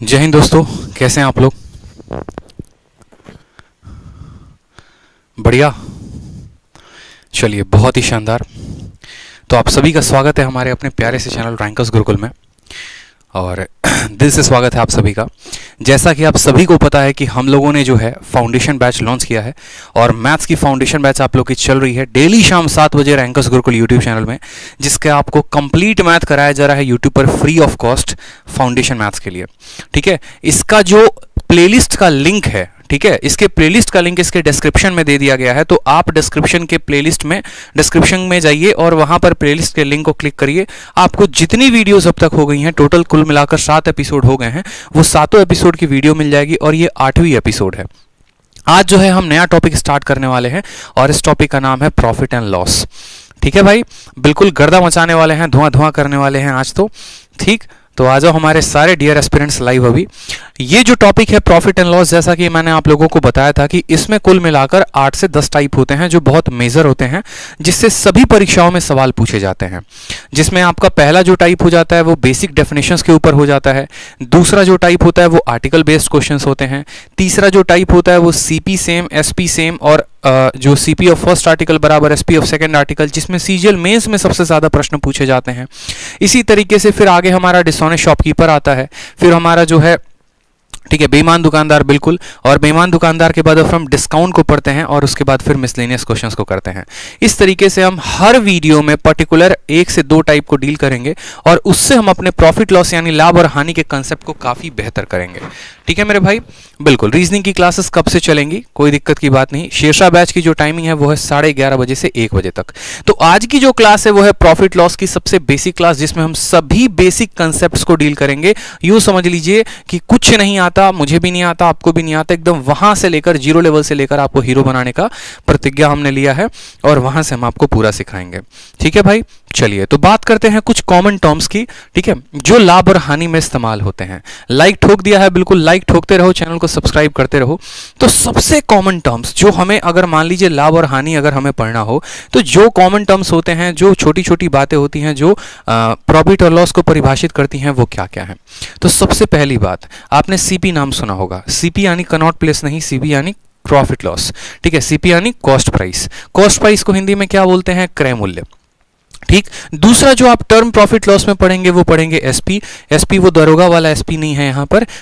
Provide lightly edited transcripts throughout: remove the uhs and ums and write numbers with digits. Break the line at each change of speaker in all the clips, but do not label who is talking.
जय हिंद दोस्तों, कैसे हैं आप लोग? बढ़िया। चलिए, बहुत ही शानदार। तो आप सभी का स्वागत है हमारे अपने प्यारे से चैनल रैंकर्स गुरुकुल में, और दिल से स्वागत है आप सभी का। जैसा कि आप सभी को पता है कि हम लोगों ने जो है फाउंडेशन बैच लॉन्च किया है, और मैथ्स की फाउंडेशन बैच आप लोग की चल रही है डेली शाम 7 बजे रैंकर्स गुरुकुल यूट्यूब चैनल में, जिसके आपको कंप्लीट मैथ कराया जा रहा है यूट्यूब पर free of cost foundation maths के लिए। ठीक है, इसका जो प्लेलिस्ट का लिंक है, ठीक है, इसके प्लेलिस्ट का लिंक इसके डिस्क्रिप्शन में दे दिया गया है। तो आप डिस्क्रिप्शन में जाइए और वहां पर प्लेलिस्ट के लिंक को क्लिक करिए। आपको जितनी वीडियोस अब तक हो गई हैं, टोटल कुल मिलाकर 7 एपिसोड हो गए हैं, वो 7 एपिसोड की वीडियो मिल जाएगी, और ये 8वीं एपिसोड है। आज जो है हम नया टॉपिक स्टार्ट करने वाले हैं, और इस टॉपिक का नाम है प्रॉफिट एंड लॉस। ठीक है भाई, बिल्कुल गर्दा मचाने वाले हैं, धुआं धुआं करने वाले हैं आज तो। ठीक, तो आ जाओ हमारे सारे डियर एस्पिरेंट्स लाइव। अभी ये जो टॉपिक है प्रॉफिट एंड लॉस, जैसा कि मैंने आप लोगों को बताया था कि इसमें कुल मिलाकर 8 से 10 टाइप होते हैं जो बहुत मेजर होते हैं, जिससे सभी परीक्षाओं में सवाल पूछे जाते हैं। जिसमें आपका पहला जो टाइप हो जाता है वो बेसिक डेफिनेशंस के ऊपर हो जाता है। दूसरा जो टाइप होता है वो आर्टिकल बेस्ड क्वेश्चंस होते हैं। तीसरा जो टाइप होता है वो सीपी सेम, एसपी सेम, और जो सीपी ऑफ फर्स्ट आर्टिकल बराबर एसपी ऑफ सेकंड आर्टिकल, जिसमें सीजीएल मेंस में सबसे ज्यादा प्रश्न पूछे जाते हैं। इसी तरीके से फिर आगे हमारा डिसऑनेस्ट शॉपकीपर आता है। फिर हमारा जो है, ठीक है, बेईमान दुकानदार, बिल्कुल। और बेईमान दुकानदार के बाद हम डिस्काउंट को पढ़ते हैं, और उसके बाद फिर मिसलेनियस क्वेश्चंस को करते हैं। इस तरीके से हम हर वीडियो में पर्टिकुलर 1 से 2 टाइप को डील करेंगे, और उससे हम अपने प्रॉफिट लॉस यानी लाभ और हानि के कंसेप्ट को काफी बेहतर करेंगे। ठीक है मेरे भाई, बिल्कुल। रीजनिंग की क्लासेस कब से चलेंगी, कोई दिक्कत की बात नहीं। शेरशाह बैच की जो टाइमिंग है वो है 11:30 बजे से 1 बजे तक। तो आज की जो क्लास है वो है प्रॉफिट लॉस की सबसे बेसिक क्लास, जिसमें हम सभी बेसिक कंसेप्ट्स को डील करेंगे। यूं समझ लीजिए कि कुछ नहीं आता, मुझे भी नहीं आता, आपको भी नहीं आता, एकदम वहां से लेकर जीरो लेवल से लेकर आपको हीरो बनाने का प्रतिज्ञा हमने लिया है, और वहां से हम आपको पूरा सिखाएंगे। ठीक है भाई, चलिए तो बात करते हैं कुछ कॉमन टर्म्स की, ठीक है, जो लाभ और हानि में इस्तेमाल होते हैं। लाइक ठोक दिया है, बिल्कुल लाइक ठोकते रहो, चैनल को सब्सक्राइब करते रहो। तो सबसे कॉमन टर्म्स जो हमें, अगर मान लीजिए लाभ और हानि अगर हमें पढ़ना हो, तो जो कॉमन टर्म्स होते हैं, जो छोटी छोटी बातें होती हैं जो प्रॉफिट और लॉस को परिभाषित करती हैं, वो क्या क्या है। तो सबसे पहली बात, आपने सीपी नाम सुना होगा। सीपी यानी कनॉट प्लेस नहीं, सीपी यानी प्रॉफिट लॉस। ठीक है, सीपी यानी कॉस्ट प्राइस। कॉस्ट प्राइस को हिंदी में क्या बोलते हैं? क्रय मूल्य। ठीक। दूसरा जो आप टर्म प्रॉफिट लॉस में पढ़ेंगे वो पढ़ेंगे एसपी। एसपी वो दरोगा वाला एसपी नहीं है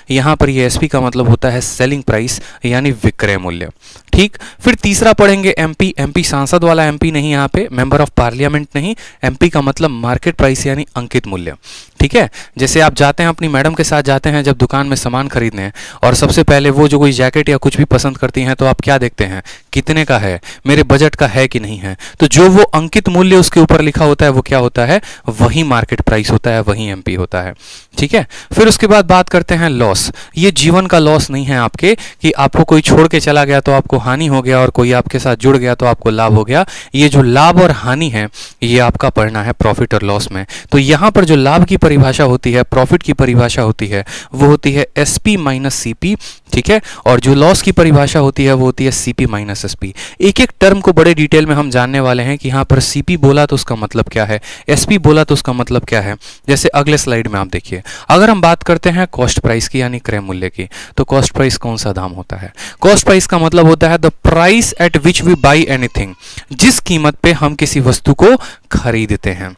यहाँ पर ये एसपी का मतलब होता है सेलिंग प्राइस यानी विक्रय मूल्य। ठीक। फिर तीसरा पढ़ेंगे एमपी। एमपी सांसद वाला एमपी नहीं, यहाँ पे मेंबर ऑफ पार्लियामेंट नहीं। एमपी का मतलब मार्केट प्राइस यानी अंकित मूल्य। ठीक है, जैसे आप जाते हैं अपनी मैडम के साथ जाते हैं जब दुकान में सामान खरीदने, और सबसे पहले वो जो कोई जैकेट या कुछ भी पसंद करती हैं, तो आप क्या देखते हैं? कितने का है, मेरे बजट का है कि नहीं है। तो जो वो अंकित मूल्य उसके ऊपर लिखा होता है वो क्या होता है? वही मार्केट प्राइस होता है, वही एमपी होता है। ठीक है। फिर उसके बाद बात करते हैं लॉस। ये जीवन का लॉस नहीं है आपके, कि आपको कोई छोड़ के चला गया तो आपको हानि हो गया, और कोई आपके साथ जुड़ गया तो आपको लाभ हो गया। ये जो लाभ और हानि है ये आपका पढ़ना है प्रॉफिट और लॉस में। तो यहां पर जो लाभ की परिभाषा होती है, प्रॉफिट की परिभाषा होती है, वो होती है एसपी माइनस सीपी। ठीक है, और जो लॉस की परिभाषा होती है वो होती है सीपी माइनस एसपी। एक एक टर्म को बड़े डिटेल में हम जानने वाले हैं कि यहाँ पर सीपी बोला तो उसका मतलब क्या है, एसपी बोला तो उसका मतलब क्या है। जैसे अगले स्लाइड में आप देखिए, अगर हम बात करते हैं कॉस्ट प्राइस की यानी क्रय मूल्य की, तो कॉस्ट प्राइस कौन सा दाम होता है? कॉस्ट प्राइस का मतलब होता है the price at which we buy anything. जिस कीमत पे हम किसी वस्तु को खरीदते हैं,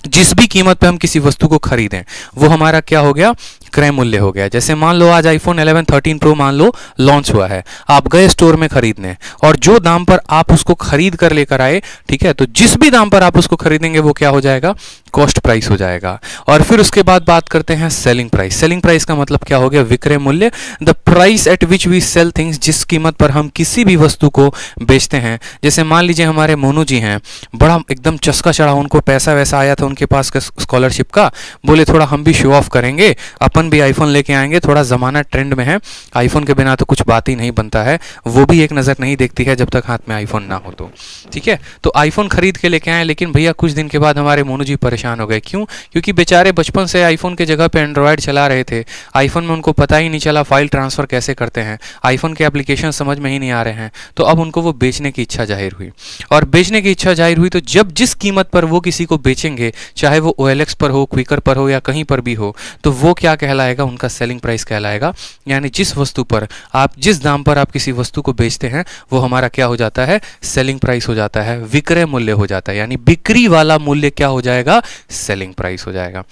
जिस भी कीमत पे हम किसी वस्तु को खरीदें, वो हमारा क्या हो गया? क्रय मूल्य हो गया। जैसे मान लो आज आईफोन 11 13 प्रो मान लो लॉन्च हुआ है, आप गए स्टोर में खरीदने, और जो दाम पर आप उसको खरीद कर लेकर आए, ठीक है, तो जिस भी दाम पर आप उसको खरीदेंगे वो क्या हो जाएगा? कॉस्ट प्राइस हो जाएगा। और फिर उसके बाद बात करते हैं सेलिंग प्राइस। सेलिंग प्राइस का मतलब क्या हो गया? विक्रय मूल्य। The price at which we sell things, जिस कीमत पर हम किसी भी वस्तु को बेचते हैं। जैसे मान लीजिए हमारे मोनू जी हैं, बड़ा एकदम चस्का चढ़ा, उनको पैसा वैसा आया था उनके पास स्कॉलरशिप का, बोले थोड़ा हम भी शो ऑफ करेंगे, अपन भी आईफोन लेके आएंगे, थोड़ा जमाना ट्रेंड में है, आईफोन के बिना तो कुछ बात ही नहीं बनता है। वो भी एक नजर नहीं देखती है जब तक हाथ में आईफोन ना हो तो। ठीक है, तो आईफोन खरीद के लेके आए, लेकिन भैया कुछ दिन के बाद हमारे मोनू जी परेशान हो गए। क्यों? क्योंकि बेचारे बचपन से आईफोन के जगह पे एंड्रॉयड चला रहे थे। आईफोन में उनको पता ही नहीं चला फाइल ट्रांसफर कैसे करते हैं, आईफोन के एप्लीकेशन समझ में ही नहीं आ रहे हैं। तो अब उनको वो बेचने की इच्छा जाहिर हुई, और बेचने की इच्छा जाहिर हुई तो जब जिस कीमत पर वो किसी को बेचेंगे, चाहे वो OLX पर हो, क्विकर पर हो, या कहीं पर भी हो, तो वो क्या कहलाएगा? कहलाएगा, उनका सेलिंग प्राइस कहलाएगा। यानी जिस वस्तु पर आप, जिस दाम पर आप किसी वस्तु को बेचते हैं वो हमारा क्या हो जाता है, सेलिंग प्राइस हो जाता है, विक्रय मूल्य हो जाता है। यानी बिक्री वाला मूल्य क्या हो जाएगा, सेलिंग प्राइस हो जाएगा।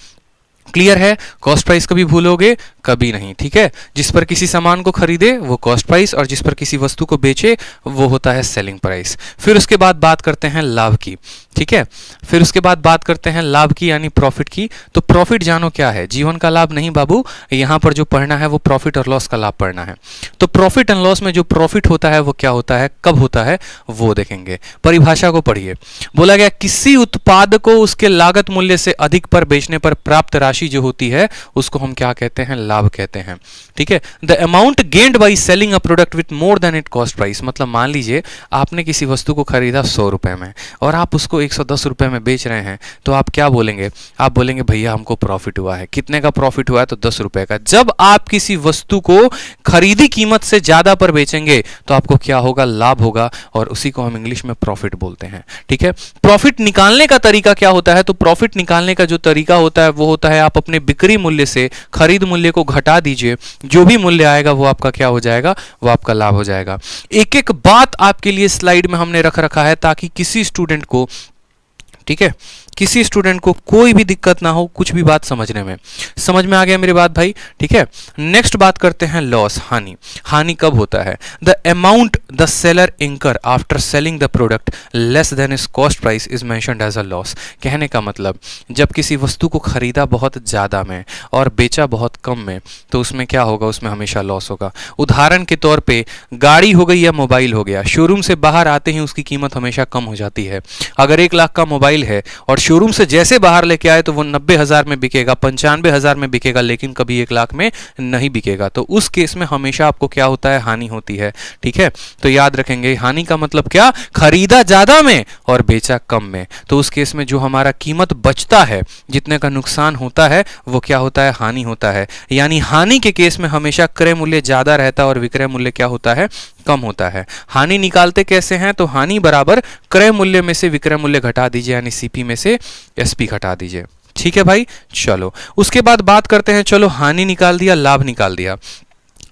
क्लियर है? कॉस्ट प्राइस कभी भूलोगे कभी नहीं, ठीक है। जिस पर किसी सामान को खरीदे वो कॉस्ट प्राइस, और जिस पर किसी वस्तु को बेचे वो होता है सेलिंग प्राइस। फिर उसके बाद बात करते हैं लाभ की, ठीक है। फिर उसके बाद बात करते हैं लाभ की यानी प्रॉफिट की। तो प्रॉफिट जानो क्या है, जीवन का लाभ नहीं बाबू, यहां पर जो पढ़ना है वो प्रॉफिट और लॉस का लाभ पढ़ना है। तो प्रॉफिट एंड लॉस में जो प्रॉफिट होता है वो क्या होता है, कब होता है, वो देखेंगे। परिभाषा को पढ़िए। बोला गया किसी उत्पाद को उसके लागत मूल्य से अधिक पर बेचने पर प्राप्त राशि जो होती है उसको हम क्या कहते हैं, लाभ कहते हैं, ठीक है। The amount gained by selling a product with more than it cost price. मतलब मान लीजिए आपने किसी वस्तु को खरीदा 100 रुपए में और आप उसको 110 रुपए में बेच रहे हैं, तो आप क्या बोलेंगे, आप बोलेंगे भैया हमको प्रॉफिट हुआ है। कितने का प्रॉफिट हुआ है, तो 10 रुपए का। जब आप किसी वस्तु को खरीदी कीमत से ज्यादा पर बेचेंगे तो आपको क्या होगा, लाभ होगा, और उसी को हम इंग्लिश में प्रॉफिट बोलते हैं, ठीक है। प्रॉफिट निकालने का तरीका क्या होता है, तो प्रॉफिट निकालने का जो तरीका होता है वो होता है आप अपने बिक्री मूल्य से खरीद मूल्य को घटा दीजिए, जो भी मूल्य आएगा वो आपका क्या हो जाएगा, वो आपका लाभ हो जाएगा। एक एक बात आपके लिए स्लाइड में हमने रख रखा है ताकि किसी स्टूडेंट को, ठीक है, किसी स्टूडेंट को कोई भी दिक्कत ना हो कुछ भी बात समझने में। समझ में आ गया मेरी बात भाई, ठीक है। नेक्स्ट बात करते हैं लॉस, हानि। हानि कब होता है, the amount the seller incur after selling the product less than is cost price is mentioned as a loss. कहने का मतलब जब किसी वस्तु को खरीदा बहुत ज्यादा में और बेचा बहुत कम में तो उसमें क्या होगा, उसमें हमेशा लॉस होगा। उदाहरण के तौर पे गाड़ी हो गई या मोबाइल हो गया, शोरूम से बाहर आते ही उसकी कीमत हमेशा कम हो जाती है। अगर 1 लाख का मोबाइल है और शोरूम से जैसे बाहर लेके आए तो वो 90,000 में बिकेगा, 95,000 में बिकेगा, लेकिन कभी 1 लाख में नहीं बिकेगा। तो उस केस में हमेशा आपको क्या होता है, हानि होती है, ठीक है। तो याद रखेंगे हानि का मतलब क्या, खरीदा ज्यादा में और बेचा कम में, तो उस केस में जो हमारा कीमत बचता है, जितने का नुकसान होता है वो क्या होता है, हानि होता है। यानी हानि के केस में हमेशा क्रय मूल्य ज्यादा रहता है और विक्रय मूल्य क्या होता है, कम होता है। हानि निकालते कैसे हैं, तो हानि बराबर क्रय मूल्य में से विक्रय मूल्य घटा दीजिए, यानी सीपी में से एसपी घटा दीजिए, ठीक है भाई। चलो उसके बाद बात करते हैं, चलो हानि निकाल दिया, लाभ निकाल दिया,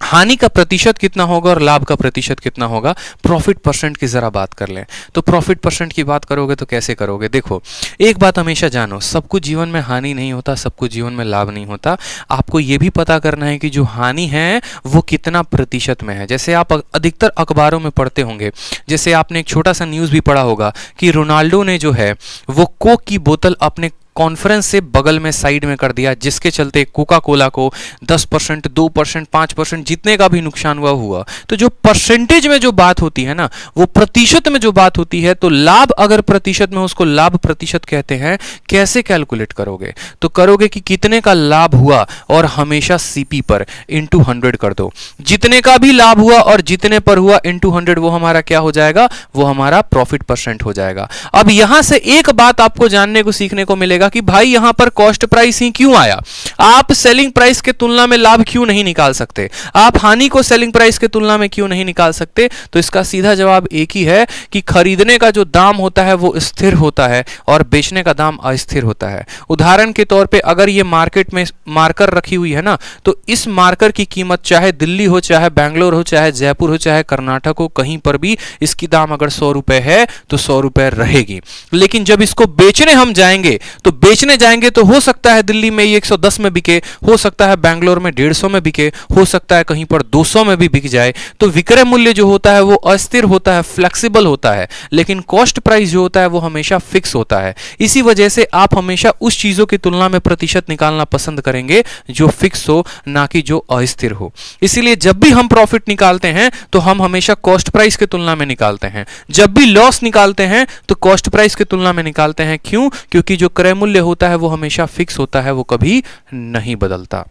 हानि का प्रतिशत कितना होगा और लाभ का प्रतिशत कितना होगा। प्रॉफिट परसेंट की जरा बात कर लें। तो प्रॉफिट परसेंट की बात करोगे तो कैसे करोगे, देखो एक बात हमेशा जानो, सब कुछ जीवन में हानि नहीं होता, सब कुछ जीवन में लाभ नहीं होता। आपको यह भी पता करना है कि जो हानि है वो कितना प्रतिशत में है। जैसे आप अधिकतर अखबारों में पढ़ते होंगे, जैसे आपने एक छोटा सा न्यूज भी पढ़ा होगा कि रोनाल्डो ने जो है वो कोक की बोतल अपने कॉन्फ्रेंस से बगल में साइड में कर दिया, जिसके चलते कोका कोला को 10%, 2%, 5% जितने का भी नुकसान हुआ। तो जो परसेंटेज में जो बात होती है ना, वो प्रतिशत में जो बात होती है, तो लाभ अगर प्रतिशत में, उसको लाभ प्रतिशत कहते हैं। कैसे कैलकुलेट करोगे, तो करोगे कि कितने का लाभ हुआ और हमेशा सीपी पर इंटू 100 कर दो। जितने का भी लाभ हुआ और जितने पर हुआ इंटू 100, वो हमारा क्या हो जाएगा, वो हमारा प्रॉफिट परसेंट हो जाएगा। अब यहां से एक बात आपको जानने को सीखने को मिलेगा कि भाई यहां पर कॉस्ट प्राइस ही क्यों आया, आप सेलिंग प्राइस के तुलना में लाभ क्यों नहीं निकाल सकते, आप हानि को सेलिंग प्राइस के तुलना में क्यों नहीं निकाल सकते। तो इसका सीधा जवाब एक ही है कि खरीदने का जो दाम होता है वो स्थिर होता है और बेचने का दाम अस्थिर होता है। उदाहरण के तौर पे अगर ये मार्केट में मार्कर रखी हुई है ना, तो इस मार्कर की कीमत चाहे दिल्ली हो, चाहे बैंगलोर हो, चाहे जयपुर हो, चाहे कर्नाटक हो, कहीं पर भी इसकी दाम अगर 100 रुपए है तो 100 रुपए रहेगी। लेकिन जब इसको बेचने हम जाएंगे तो हो सकता है दिल्ली में ये 110 में बिके, हो सकता है बैंगलोर में 150 में बिके, हो सकता है कहीं पर 200 में भी बिक जाए। तो विक्रय मूल्य जो होता है वो अस्थिर होता है, फ्लेक्सिबल होता है, लेकिन कॉस्ट प्राइस जो होता है वो हमेशा फिक्स होता है। इसी वजह से आप हमेशा उस चीजों की तुलना में प्रतिशत निकालना पसंद करेंगे जो फिक्स हो, ना कि जो अस्थिर हो। इसीलिए जब भी हम प्रॉफिट निकालते हैं तो हम हमेशा कॉस्ट प्राइस की तुलना में निकालते हैं, जब भी लॉस निकालते हैं तो कॉस्ट प्राइस की तुलना में निकालते हैं। क्यों? क्योंकि जो क्रय मूल्य होता है वो हमेशा फिक्स होता है, वो कभी नहीं बदलता।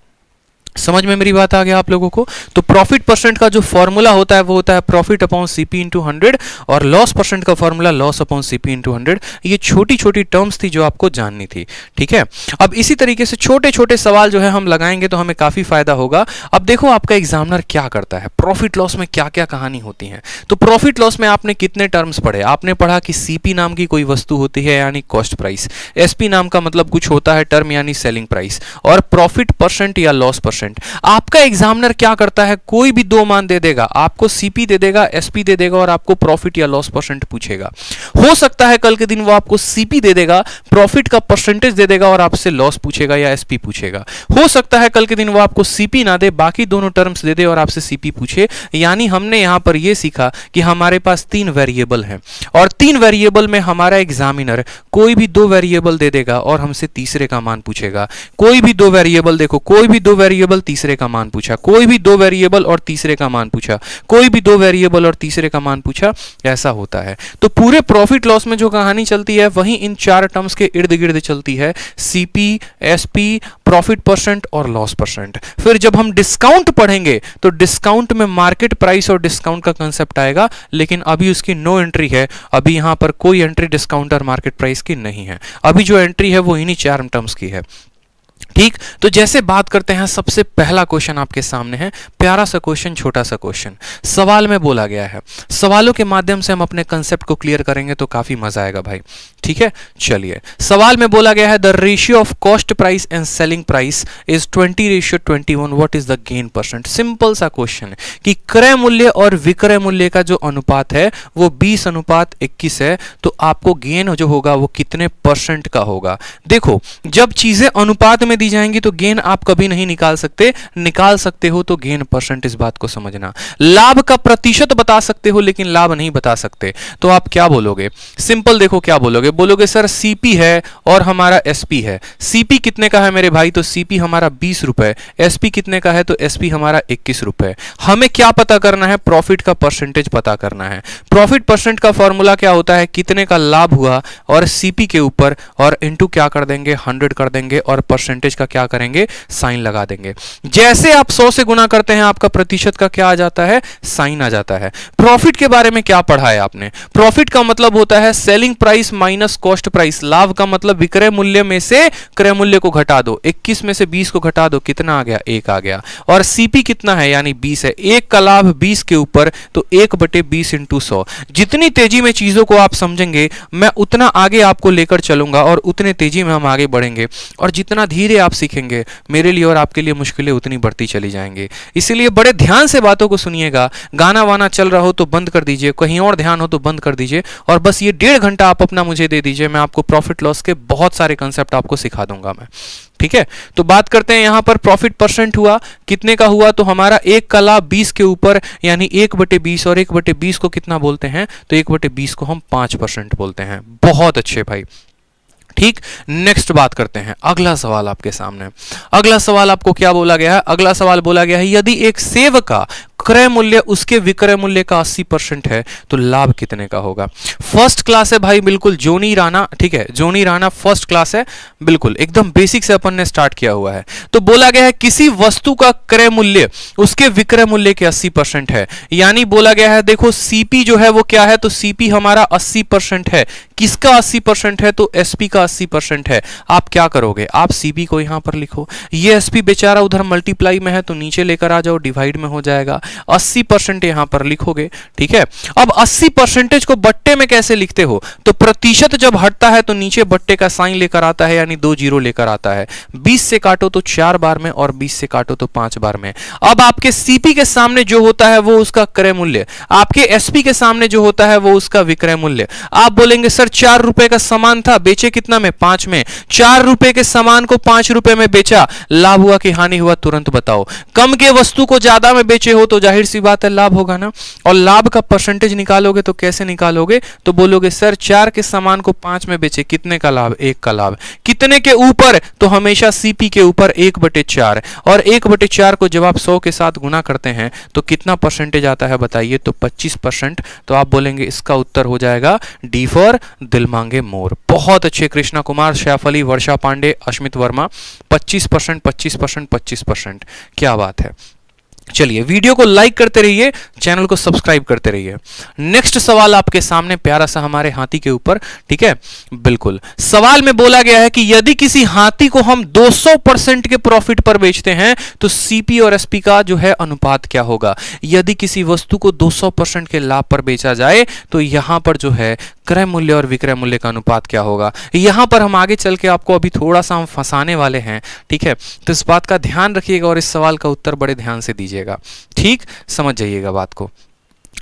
समझ में मेरी बात आ गया आप लोगों को? तो प्रॉफिट परसेंट का जो फॉर्मूला होता है वो होता है प्रॉफिट अपॉन सीपी इंटू 100 और लॉस परसेंट का formula loss upon CP into 100। ये छोटी छोटी टर्म्स थी जो आपको जाननी थी, ठीक है। अब इसी तरीके से छोटे छोटे सवाल जो है हम लगाएंगे तो हमें काफी फायदा होगा। अब देखो आपका एग्जामिनर क्या करता है, प्रॉफिट लॉस में क्या क्या कहानी होती है। तो प्रॉफिट लॉस में आपने कितने टर्म्स पढ़े? आपने पढ़ा कि सीपी नाम की कोई वस्तु होती है यानी कॉस्ट प्राइस, एसपी नाम का मतलब कुछ होता है टर्म यानी सेलिंग प्राइस, और प्रॉफिट परसेंट या लॉस परसेंट। आपका एग्जामिनर क्या करता है, कोई भी दो मान दे देगा, आपको सीपी दे देगा, एसपी दे देगा और आपको प्रॉफिट या लॉस परसेंट पूछेगा। हो सकता है कल के दिन वो आपको सीपी दे देगा, प्रॉफिट का परसेंटेज दे देगा और आपसे लॉस पूछेगा या एसपी पूछेगा। हो सकता है कल के दिन वो आपको सीपी ना दे, बाकी दोनों टर्म्स दे दे और आपसे सीपी पूछे। यानी हमने यहां पर यह सीखा कि हमारे पास 3 वेरिएबल हैं और 3 वेरिएबल में हमारा एग्जामिनर कोई भी 2 वेरिएबल दे देगा और हमसे तीसरे का मान पूछेगा। कोई भी 2 वेरिएबल, देखो कोई भी 2 वेरिएबल तीसरे का मान पूछा, कोई भी 2 वेरिएबल और तीसरे का मान पूछा, कोई भी 2 वेरिएबल और तीसरे का मान पूछा, ऐसा होता है। तो पूरे प्रॉफिट लॉस में जो कहानी चलती है वही इन 4 टर्म्स के इर्द गिर्द चलती है, सीपी, एसपी, प्रॉफिट परसेंट और लॉस परसेंट। फिर जब हम डिस्काउंट पढ़ेंगे तो डिस्काउंट में मार्केट प्राइस और डिस्काउंट का कंसेप्ट आएगा, लेकिन अभी उसकी नो एंट्री है। अभी यहां पर कोई एंट्री डिस्काउंट और मार्केट प्राइस की नहीं है। अभी जो एंट्री है वो इन्हीं 4 टर्म्स की है, ठीक। तो जैसे बात करते हैं, सबसे पहला क्वेश्चन आपके सामने है, प्यारा सा क्वेश्चन, छोटा सा क्वेश्चन, सवाल में बोला गया है। सवालों के माध्यम से हम अपने कंसेप्ट को क्लियर करेंगे तो काफी मजा आएगा भाई, ठीक है। चलिए, सवाल में बोला गया है the ratio of cost price and selling price is 20:21, what is the gain percent. Simple सा क्वेश्चन है कि क्रय मूल्य और विक्रय मूल्य का जो अनुपात है वो 20:21 है, तो आपको गेन जो होगा वो कितने परसेंट का होगा। देखो, जब चीजें अनुपात में दी जाएंगी तो गेन आप कभी नहीं निकाल सकते, निकाल सकते हो तो गेन परसेंट, इस बात को समझना। लाभ का प्रतिशत बता सकते हो लेकिन लाभ नहीं बता सकते, तो आप क्या बोलोगे? सिंपल देखो क्या बोलोगे, बोलोगे सर सीपी है और हमारा एसपी है। सीपी कितने का है मेरे भाई? तो सीपी हमारा 20 रुपए। एसपी कितने का है? तो एसपी हमारा 21 रुपए। हमें क्या पता करना है? प्रॉफिट का परसेंटेज पता करना है। प्रॉफिट परसेंट का फॉर्मूला क्या होता है? कितने का लाभ हुआ और सीपी के ऊपर और इनटू क्या कर देंगे? 100 कर देंगे और परसेंटेज का क्या करेंगे? साइन लगा देंगे। जैसे आप 100 से गुना करते हैं आपका प्रतिशत का क्या आ जाता है? साइन आ जाता है। प्रॉफिट के बारे में क्या पढ़ा है आपने? प्रॉफिट का मतलब होता है selling price minus cost price. लाभ का मतलब विक्रय मूल्य में से क्रय मूल्य को घटा दो, 21 में से 20 को घटा दो, कितना आ गया? 1 आ गया। और सीपी कितना है? यानी 20 है। 1 का लाभ 20 के ऊपर, तो 1/20 इंटू 100। जितनी तेजी में चीजों को आप समझेंगे मैं उतना आगे आपको लेकर चलूंगा और उतने तेजी में हम आगे बढ़ेंगे, और जितना धीरे आप सीखेंगे मेरे लिए और आपके लिए मुश्किलें उतनी बढ़ती चली जाएंगी। इसीलिए बड़े ध्यान से बातों को सुनिएगा। गाना वाना चल रहा हो तो बंद कर दीजिए, कहीं और ध्यान हो तो बंद कर दीजिए, और बस ये 1.5 घंटा आप अपना मुझे दे दीजिए। मैं आपको प्रॉफिट लॉस के बहुत सारे कंसेप्ट आपको सिखा दूंगा मैं, ठीक है। तो बात करते हैं यहां पर प्रॉफिट परसेंट हुआ कितने का हुआ? तो हमारा 1 का लाभ 20 के ऊपर यानी 1/20, और 1/20 को कितना बोलते हैं? तो 1/20 को हम 5% बोलते हैं। बहुत अच्छे भाई, ठीक। नेक्स्ट बात करते हैं, अगला सवाल आपके सामने। अगला सवाल आपको क्या बोला गया है? अगला सवाल बोला गया है यदि एक सेव का क्रय मूल्य उसके विक्रय मूल्य का 80% है तो लाभ कितने का होगा? फर्स्ट क्लास है भाई, बिल्कुल जोनी राणा, ठीक है। जोनी राणा फर्स्ट क्लास है, बिल्कुल एकदम बेसिक से अपन ने स्टार्ट किया हुआ है। तो बोला गया है किसी वस्तु का क्रय मूल्य उसके विक्रय मूल्य के 80% है। यानी बोला गया है, देखो सीपी जो है वो क्या है? तो सीपी हमारा 80% है। किसका 80% है? तो एसपी का 80% है। आप क्या करोगे? आप सीपी को यहां पर लिखो, ये एसपी बेचारा उधर मल्टीप्लाई में है तो नीचे लेकर आ जाओ, डिवाइड में हो जाएगा। 80% यहां पर लिखोगे, ठीक है। अब 80% को बट्टे में कैसे लिखते हो? तो प्रतिशत जब हटता है तो नीचे बट्टे का साइन लेकर आता है, यानी 2 जीरो लेकर आता है। 20 से काटो तो 4 बार में और 20 से काटो तो 5 बार में। अब आपके सीपी के सामने जो होता है वो उसका क्रय मूल्य, आपके एसपी के सामने जो होता है वो उसका विक्रय मूल्य। आप बोलेंगे सर 4 रुपए का सामान था, बेचे कितना में? 5 में। 4 रुपए के सामान को 5 रुपए में बेचा, लाभ हुआ कि हानि हुआ? तुरंत बताओ। कम के वस्तु को ज्यादा में बेचे हो तो जाहिर सी बात है लाभ होगा ना। और लाभ का परसेंटेज निकालोगे तो कैसे निकालोगे, तो बोलोगे सर 4 के सामान को 5 में बेचे, कितने का लाभ, 1 का लाभ। कितने के ऊपर, तो हमेशा सीपी के ऊपर 1/4, और 1/4 को जब आप 100 के साथ गुना करते हैं तो कितना परसेंटेज आता है बताइए, तो 25%। तो आप बोलेंगे इसका उत्तर हो जाएगा डी फॉर दिल मांगे मोर। बहुत अच्छे कृष्णा कुमार, सैफ अली, वर्षा पांडे, अश्मित वर्मा, 25%, 25%, 25%, क्या बात है। चलिए वीडियो को लाइक करते रहिए, चैनल को सब्सक्राइब करते रहिए। नेक्स्ट सवाल आपके सामने प्यारा सा हमारे हाथी के ऊपर, ठीक है, बिल्कुल। सवाल में बोला गया है कि यदि किसी हाथी को हम 200% के प्रॉफिट पर बेचते हैं तो सीपी और एसपी का जो है अनुपात क्या होगा। यदि किसी वस्तु को 200% के लाभ पर बेचा जाए तो यहां पर जो है क्रय मूल्य और विक्रय मूल्य का अनुपात क्या होगा। यहां पर हम आगे चल के आपको अभी थोड़ा सा हम फंसाने वाले हैं, ठीक है, तो इस बात का ध्यान रखिएगा और इस सवाल का उत्तर बड़े ध्यान से दीजिएगा, ठीक, समझ जाइएगा बात को।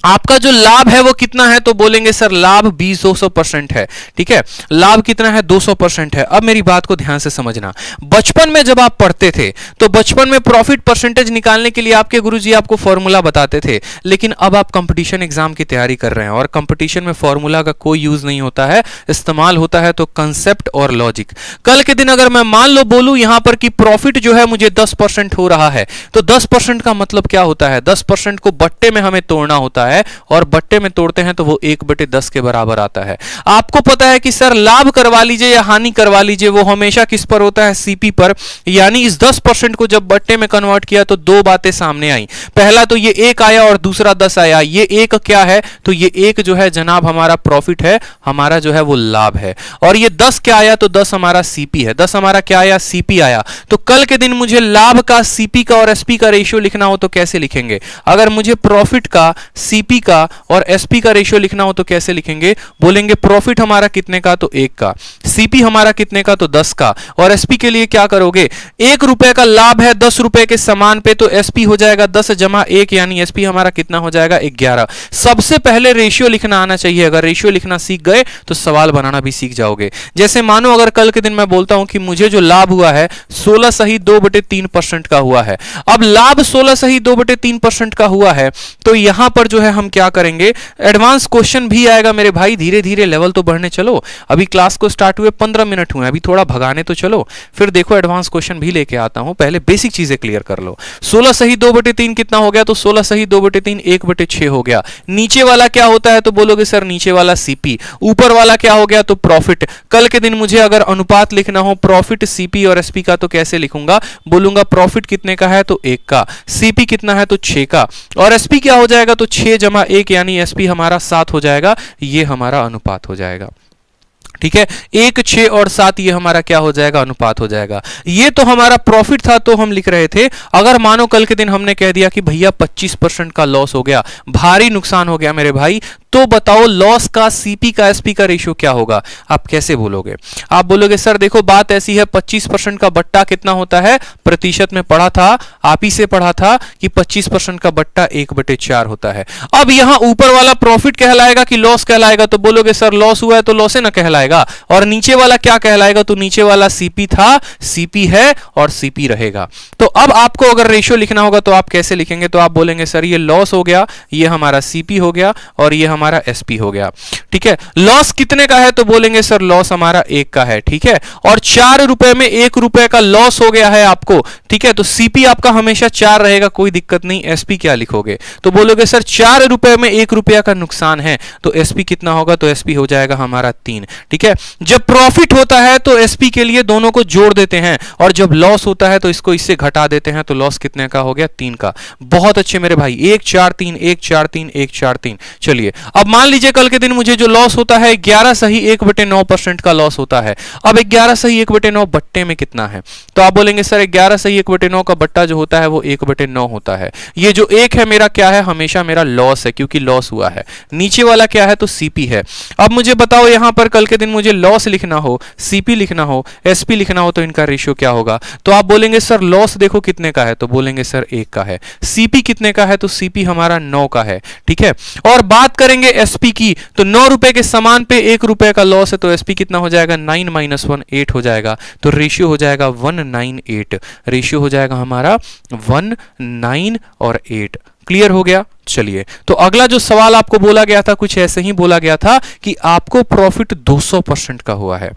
आपका जो लाभ है वो कितना है, तो बोलेंगे सर लाभ 200% है, ठीक है, लाभ कितना है, 200% है। अब मेरी बात को ध्यान से समझना, बचपन में जब आप पढ़ते थे तो बचपन में प्रॉफिट परसेंटेज निकालने के लिए आपके गुरुजी आपको फॉर्मूला बताते थे, लेकिन अब आप कंपटीशन एग्जाम की तैयारी कर रहे हैं और कंपटीशन में फॉर्मूला का कोई यूज नहीं होता है, इस्तेमाल होता है तो कंसेप्ट और लॉजिक। कल के दिन अगर मैं मान लो बोलूं यहां पर कि प्रॉफिट जो है मुझे 10% हो रहा है, तो 10% का मतलब क्या होता है, 10% को बट्टे में हमें तोड़ना होता है, और बट्टे में तोड़ते हैं तो वो 1/10 के बराबर आता है। आपको पता है कि सर लाभ करवा लीजिए या हानि करवा लीजिए वो हमेशा किस पर होता है, सीपी पर। यानी इस 10% को जब बट्टे में कन्वर्ट किया तो दो बातें सामने आई, पहला तो ये 1 आया और दूसरा 10 आया। ये 1 क्या है, तो ये 1 जो है जनाब हमारा प्रॉफिट है, हमारा जो है वो लाभ है। और ये 10 क्या आया, तो 10 हमारा सीपी है, 10 हमारा क्या आया, सीपी आया। तो कल के दिन मुझे लाभ का, सीपी का और एसपी का रेशियो लिखना हो तो कैसे लिखेंगे। अगर मुझे प्रॉफिट का, सीपी का और एसपी का रेशियो लिखना हो तो कैसे लिखेंगे, बोलेंगे प्रॉफिट हमारा कितने का, तो 1 का, सीपी हमारा कितने का, तो 10 का, और एसपी के लिए क्या करोगे, 1 रुपए का लाभ है 10 रुपए के सामान पे, तो एसपी हो जाएगा 10 जमा 1, यानी एसपी हमारा कितना हो जाएगा, 11। सबसे पहले रेशियो लिखना आना चाहिए, अगर रेशियो लिखना सीख गए तो सवाल बनाना भी सीख जाओगे। जैसे मानो अगर कल के दिन मैं बोलता हूं कि मुझे जो लाभ हुआ है 16 सही 2/3% का हुआ है। अब लाभ 16 सही 2/3% का हुआ है तो यहां पर जो है हम क्या करेंगे, एडवांस क्वेश्चन भी आएगा मेरे भाई, धीरे धीरे लेवल तो बढ़ने चलो। अभी क्लास को स्टार्ट हुए 15 मिनट हुए, अभी थोड़ा भगाने तो चलो, फिर देखो एडवांस क्वेश्चन भी लेके आता हूं, पहले बेसिक चीजें क्लियर कर लो। 16 सही 2/3 कितना हो गया, तो 16 सही 2/3 1/6 हो गया। नीचे वाला क्या होता है, तो बोलोगे सर नीचे वाला सीपी, ऊपर वाला क्या हो गया, तो प्रॉफिट। कल के दिन मुझे अगर अनुपात लिखना हो प्रॉफिट, सीपी और एसपी का, तो कैसे लिखूंगा, बोलूंगा प्रॉफिट कितने का है, तो 1 का, सीपी कितना है, तो 6 का, और एसपी क्या हो जाएगा, तो 6 जमा 1, यानी एसपी हमारा 7 हो जाएगा। ये हमारा अनुपात हो जाएगा, ठीक है, 1, 6 और 7 ये हमारा क्या हो जाएगा, अनुपात हो जाएगा। ये तो हमारा प्रॉफिट था तो हम लिख रहे थे। अगर मानो कल के दिन हमने कह दिया कि भैया 25% का लॉस हो गया, भारी नुकसान हो गया मेरे भाई, तो बताओ लॉस का, सीपी का, एसपी का रेशियो क्या होगा। आप कैसे बोलोगे, आप बोलोगे सर देखो बात ऐसी है, 25% का बट्टा कितना होता है, प्रतिशत में पढ़ा था, आप ही से पढ़ा था कि 25% का बट्टा 1/4 होता है। अब यहां ऊपर वाला प्रॉफिट कहलाएगा कि लॉस कहलाएगा, तो बोलोगे सर लॉस हुआ है तो लॉस है ना कहलाएगा। और नीचे वाला क्या कहलाएगा, तो नीचे वाला सीपी था, सीपी है और सीपी रहेगा। तो अब आपको अगर रेशियो लिखना होगा तो आप कैसे लिखेंगे, तो आप बोलेंगे सर ये लॉस हो गया, ये हमारा सीपी हो गया और ये हमारा एसपी हो गया, ठीक है। लॉस कितने का है, तो बोलेंगे सर लॉस हमारा 1 का है, ठीक है, और 4 रुपए में 1 रुपए का लॉस हो गया है आपको, ठीक है, तो सीपी आपका हमेशा 4 रहेगा, कोई दिक्कत नहीं। एसपी क्या लिखोगे, तो बोलोगे सर 4 रुपए में 1 रुपया का नुकसान है, तो एसपी कितना होगा, तो एसपी हो जाएगा हमारा 3, ठीक है। जब प्रॉफिट होता है तो एसपी के लिए दोनों को जोड़ देते हैं, और जब लॉस होता है तो इसको इससे घटा देते हैं, तो लॉस कितने का हो गया, 3 का। बहुत अच्छे मेरे भाई, 1 4 3 1 4 3 1 4 3। चलिए अब मान लीजिए कल के दिन मुझे जो लॉस होता है 11 सही 1/9% का लॉस होता है। अब 11 सही 1/9 बट्टे में कितना है, तो आप बोलेंगे सर 11 सही 1/9 का बट्टा जो होता है वो 1/9 होता है। ये जो 1 है मेरा क्या है, हमेशा मेरा लॉस है, क्योंकि लॉस हुआ है। नीचे वाला क्या है, तो सीपी है। अब मुझे बताओ यहां पर कल के दिन मुझे लॉस लिखना हो, सीपी लिखना हो, एसपी लिखना हो, तो इनका रेशियो क्या होगा, तो आप बोलेंगे सर लॉस देखो कितने का है, तो बोलेंगे सर 1 का है। सीपी कितने का है, तो सीपी हमारा 9 का है, ठीक है। और बात करेंगे एसपी की, तो 9 रुपए के सामान पे 1 रुपए का लॉस है, तो एसपी कितना हो जाएगा, 9 - 1 8 हो जाएगा, तो रेशियो हो जाएगा 198। रेशियो हो जाएगा हमारा 1 9 और 8। क्लियर हो गया। चलिए, तो अगला जो सवाल आपको बोला गया था कुछ ऐसे ही बोला गया था कि आपको प्रॉफिट 200% का हुआ है,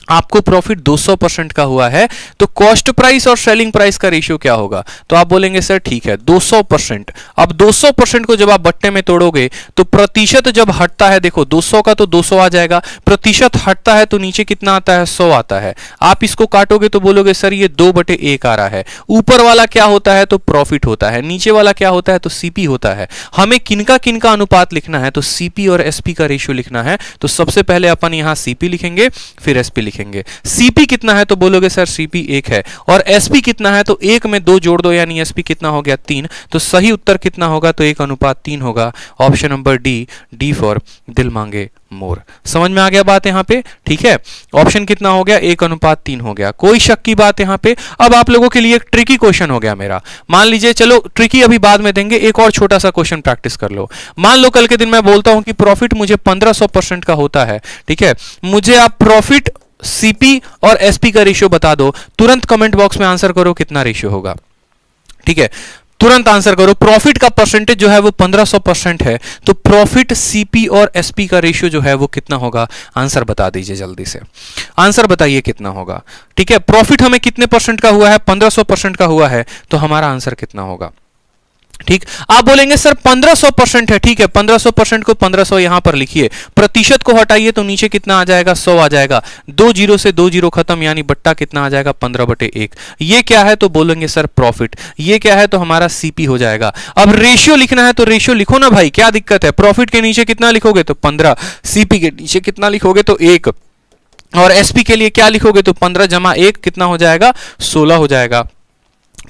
आपको प्रॉफिट 200% का हुआ है, तो कॉस्ट प्राइस और सेलिंग प्राइस का रेशियो क्या होगा? तो आप बोलेंगे सर ठीक है 200%। अब 200% को जब आप बट्टे में तोड़ोगे तो प्रतिशत जब हटता है, देखो 200 का तो 200 आ जाएगा, प्रतिशत हटता है तो नीचे कितना आता है? 100 आता है। आप इसको काटोगे तो बोलोगे सर ये 2/1 आ रहा है। ऊपर वाला क्या होता है? तो प्रॉफिट होता है। नीचे वाला क्या होता है? तो सीपी होता है। हमें किनका किनका अनुपात लिखना है? तो सीपी और एसपी का रेशियो लिखना है। तो सबसे पहले अपन यहां सीपी लिखेंगे, फिर एसपी लिखेंगे। सीपी कितना है? तो बोलोगे सर सीपी 1 है। और एसपी कितना है? तो 1 में 2 जोड़ दो, यानी एसपी कितना हो गया? 3। तो सही उत्तर कितना होगा? तो 1:3 होगा। ऑप्शन नंबर डी फॉर दिल मांगे मोर। समझ में आ गया बात यहां पे? ठीक है, ऑप्शन कितना हो गया? 1:3 हो गया। कोई शक की बात यहां पे? अब आप लोगों के लिए एक ट्रिकी क्वेश्चन हो गया मेरा। मान लीजिए, चलो ट्रिकी अभी बाद में देंगे, एक और छोटा सा क्वेश्चन प्रैक्टिस कर लो। मान लो कल के दिन मैं बोलता हूं कि प्रॉफिट मुझे 1500% का होता है, ठीक है, मुझे आप प्रॉफिट, सीपी और एसपी का रेशियो बता दो। तुरंत कमेंट बॉक्स में आंसर करो कितना रेशियो होगा, ठीक है, तुरंत आंसर करो। प्रॉफिट का परसेंटेज जो है वो 1500% है, तो प्रॉफिट, सीपी और एसपी का रेशियो जो है वो कितना होगा? आंसर बता दीजिए जल्दी से, आंसर बताइए कितना होगा। ठीक है, प्रॉफिट हमें कितने परसेंट का हुआ है? 1500% का हुआ है, तो हमारा आंसर कितना होगा? ठीक, आप बोलेंगे सर 1500% है, ठीक है, 1500% को 1500 यहां पर लिखिए, प्रतिशत को हटाइए तो नीचे कितना आ जाएगा? 100 आ जाएगा। 2 जीरो से 2 जीरो खत्म, यानी बट्टा कितना आ जाएगा? 15/1। ये क्या है? तो बोलेंगे सर प्रॉफिट। ये क्या है? तो हमारा सीपी हो जाएगा। अब रेशियो लिखना है तो रेशियो लिखो ना भाई, क्या दिक्कत है? प्रॉफिट के नीचे कितना लिखोगे? तो 15। सीपी के नीचे कितना लिखोगे? तो 1। और एसपी के लिए क्या लिखोगे? तो 15 जमा 1 कितना हो जाएगा? 16 हो जाएगा।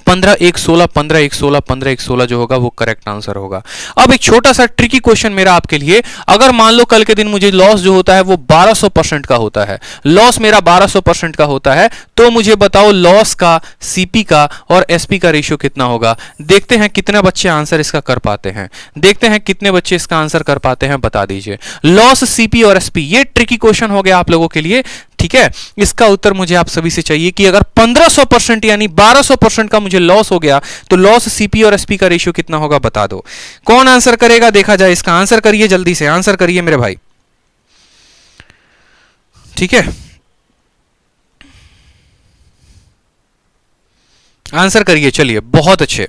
15/1 16, 15/1 16, 15/1 16 जो होगा वो करेक्ट आंसर होगा। अब एक छोटा सा ट्रिकी क्वेश्चन मेरा आपके लिए, अगर मान लो कल के दिन मुझे लॉस जो होता है वो 1200% का होता है, लॉस मेरा 1200% का होता है, तो मुझे बताओ लॉस का, सीपी का और एसपी का रेशियो कितना होगा? देखते हैं कितने बच्चे आंसर इसका कर पाते हैं, देखते हैं कितने बच्चे इसका आंसर कर पाते हैं, बता दीजिए। लॉस, सीपी और एसपी, ये ट्रिकी क्वेश्चन हो गया आप लोगों के लिए, ठीक है। इसका उत्तर मुझे आप सभी से चाहिए कि अगर 1500% यानी 1200% का मुझे लॉस हो गया तो लॉस, सीपी और एसपी का रेशियो कितना होगा? बता दो। कौन आंसर करेगा? देखा जाए, इसका आंसर करिए, जल्दी से आंसर करिए मेरे भाई, ठीक है, आंसर करिए। चलिए, बहुत अच्छे,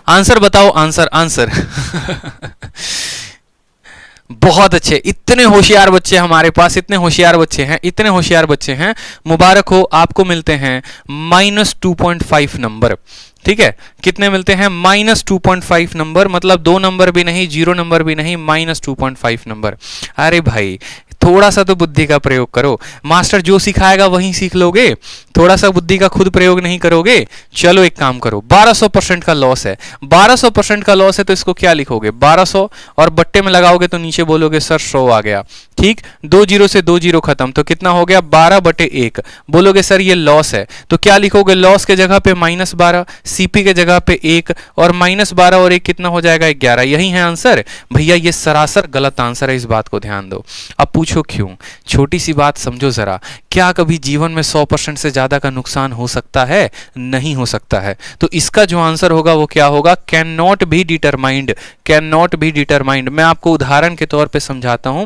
आंसर बताओ, आंसर आंसर बहुत अच्छे, इतने होशियार बच्चे हमारे पास, इतने होशियार बच्चे हैं, इतने होशियार बच्चे हैं, मुबारक हो, आपको मिलते हैं -2.5 नंबर। ठीक है, कितने मिलते हैं? -2.5 नंबर, मतलब 2 नंबर भी नहीं, 0 नंबर भी नहीं, -2.5 नंबर। अरे भाई थोड़ा सा तो बुद्धि का प्रयोग करो, मास्टर जो सिखाएगा वही सीख लोगे, थोड़ा सा बुद्धि का खुद प्रयोग नहीं करोगे। चलो एक काम करो, 1200% का लॉस है, 1200% का लॉस है तो इसको क्या लिखोगे? 1200 और बट्टे में लगाओगे तो नीचे बोलोगे सर 100 आ गया। ठीक, 2 जीरो से 2 जीरो खत्म, तो कितना हो गया? 12/1। बोलोगे सर ये लॉस है, तो क्या लिखोगे? लॉस के जगह पे -12, सीपी के जगह पे 1, और -12 और 1 कितना हो जाएगा? 11। यही है आंसर। भैया ये सरासर गलत आंसर है, इस बात को ध्यान दो। अब पूछो क्यों? छोटी सी बात समझो जरा, क्या कभी जीवन में 100% से ज्यादा का नुकसान हो सकता है? नहीं हो सकता है। तो इसका जो आंसर होगा वो क्या होगा? Can not be determined, can not be determined. मैं आपको उदाहरण के तौर पे समझाता हूं,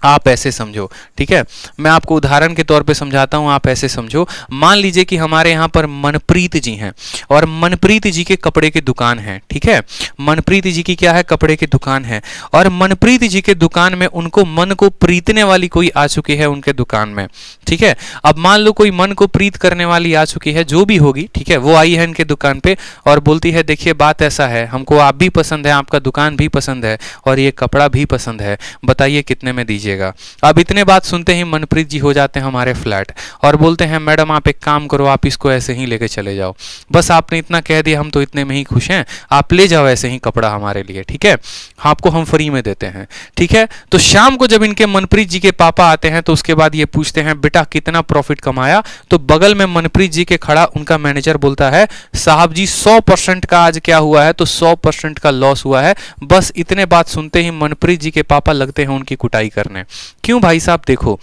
आप ऐसे समझो, ठीक है, मैं आपको उदाहरण के तौर पे समझाता हूं, आप ऐसे समझो। मान लीजिए कि हमारे यहां पर मनप्रीत जी हैं और मनप्रीत जी के कपड़े की दुकान है, ठीक है, मनप्रीत जी की क्या है? कपड़े की दुकान है, और मनप्रीत जी के दुकान में उनको मन को प्रीतने वाली कोई आ चुकी है उनके दुकान में, ठीक है। अब मान लो कोई मन को प्रीत करने वाली आ चुकी है, जो भी होगी, ठीक है, वो आई है इनके दुकान पे और बोलती है देखिए बात ऐसा है, हमको आप भी पसंद है, आपका दुकान भी पसंद है और ये कपड़ा भी पसंद है, बताइए कितने में दीजिए। अब इतने बात सुनते ही मनप्रीत जी हो जाते हैं हमारे फ्लैट और बोलते हैं मैडम आप एक काम करो, आप इसको ऐसे ही लेके चले जाओ, बस आपने इतना कह दिया, हम तो इतने में ही खुश हैं, आप ले जाओ ऐसे ही कपड़ा हमारे लिए, ठीक है, आपको हम फ्री में देते हैं, ठीक है। तो शाम को जब इनके मनप्रीत जी के पापा आते हैं तो उसके बाद ये पूछते हैं बेटा कितना प्रॉफिट कमाया? तो बगल में मनप्रीत जी के खड़ा उनका मैनेजर बोलता है साहब जी 100% का आज क्या हुआ है? तो 100% का लॉस हुआ है। बस इतने बात सुनते ही मनप्रीत जी के पापा लगते हैं उनकी कुटाई करने। क्यों भाई साहब? देखो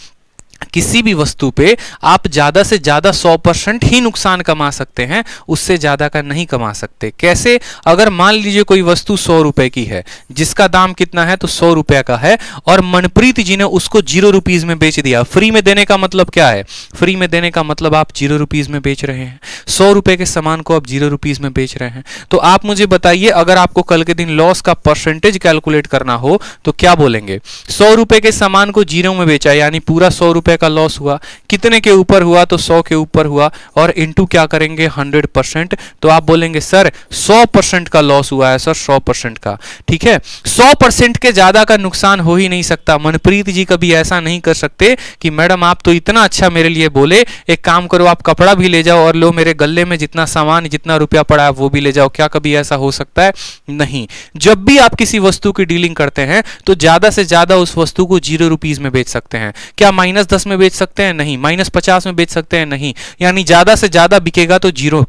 किसी भी वस्तु पे आप ज्यादा से ज्यादा 100% ही नुकसान कमा सकते हैं, उससे ज्यादा का नहीं कमा सकते। कैसे? अगर मान लीजिए कोई वस्तु 100 रुपए की है, जिसका दाम कितना है तो 100 रुपए का है, और मनप्रीत जी ने उसको 0 रुपीज में बेच दिया। फ्री में देने का मतलब क्या है? फ्री में देने का मतलब आप 0 रुपीज में बेच रहे हैं। 100 रुपए के सामान को आप 0 रुपीज में बेच रहे हैं। तो आप मुझे बताइए, अगर आपको कल के दिन लॉस का परसेंटेज कैलकुलेट करना हो तो क्या बोलेंगे? 100 रुपए के सामान को 0 में बेचा, यानी पूरा 100 रुपए का लॉस हुआ। कितने के ऊपर हुआ? तो 100 के ऊपर हुआ, और इंटू क्या करेंगे? 100%। तो आप बोलेंगे सर 100% का लॉस हुआ है सर, 100% का। ठीक है, 100% के ज्यादा का नुकसान हो ही नहीं सकता। मनप्रीत जी कभी ऐसा नहीं कर सकते कि मैडम आप तो इतना अच्छा मेरे लिए बोले, एक काम करो आप कपड़ा भी ले जाओ और लो मेरे गले में जितना सामान जितना रुपया पड़ा है वो भी ले जाओ। क्या कभी ऐसा हो सकता है? नहीं। जब भी आप किसी वस्तु की डीलिंग करते हैं तो ज्यादा से ज्यादा उस वस्तु को 0 रुपीज में बेच सकते हैं। क्या -10 में बेच सकते हैं? नहीं। -50 में बेच सकते हैं? नहीं। यानी ज्यादा से ज्यादा बिकेगा तो 0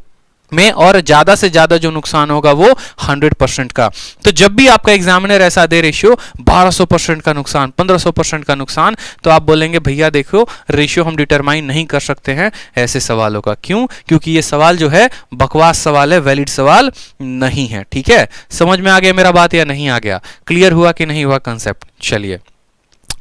में, और ज्यादा से ज्यादा जो नुकसान होगा वो 100% का। तो जब भी आपका एग्जामिनर ऐसा दे रेशियो 1200% का नुकसान, 1500% का नुकसान, तो आप बोलेंगे भैया देखो रेशियो हम डिटरमाइन नहीं कर सकते हैं ऐसे सवालों का। क्यों? क्योंकि ये सवाल जो है बकवास सवाल है, वैलिड सवाल नहीं है। ठीक है, समझ में आ गया मेरा बात या नहीं आ गया? क्लियर हुआ कि नहीं हुआ कंसेप्ट? चलिए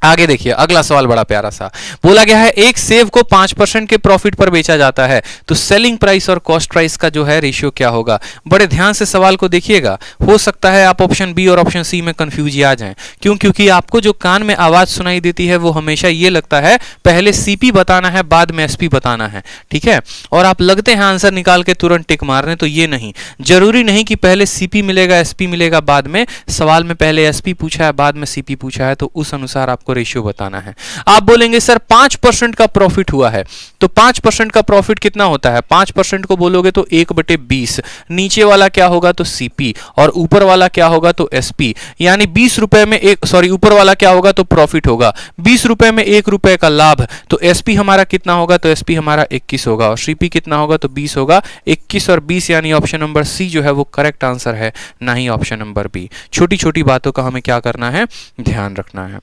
आगे देखिए, अगला सवाल बड़ा प्यारा सा बोला गया है, एक सेव को 5% के प्रॉफिट पर बेचा जाता है, तो सेलिंग प्राइस और कॉस्ट प्राइस का जो है रेशियो क्या होगा? बड़े ध्यान से सवाल को देखिएगा। हो सकता है आप ऑप्शन बी और ऑप्शन सी में कंफ्यूज आ जाएं। क्यों? क्योंकि आपको जो कान में आवाज सुनाई देती है वो हमेशा ये लगता है पहले सीपी बताना है बाद में एसपी बताना है। ठीक है, और आप लगते हैं आंसर निकाल के तुरंत टिक मारने, तो ये नहीं, जरूरी नहीं कि पहले सीपी मिलेगा एसपी मिलेगा बाद में। सवाल में पहले एसपी पूछा है बाद में सीपी पूछा है, तो उस अनुसार आपको रेशियो बताना है। आप बोलेंगे सर 5% का प्रॉफिट हुआ है, तो 5% का प्रॉफिट कितना होता है? 5% को बोलोगे तो 1/20, नीचे वाला क्या होगा? तो सीपी, और ऊपर वाला क्या होगा? तो एसपी। यानी 20 रुपए में ऊपर वाला क्या होगा? तो प्रॉफिट होगा। 20 रुपए में 1 रुपए का लाभ, तो एसपी हमारा कितना होगा? तो एसपी हमारा 21 होगा, और सीपी कितना होगा? तो 20 होगा। 21 और 20 यानी ऑप्शन नंबर सी जो है वो करेक्ट आंसर है, ना ही ऑप्शन नंबर बी। छोटी छोटी बातों का हमें क्या करना है? ध्यान रखना है।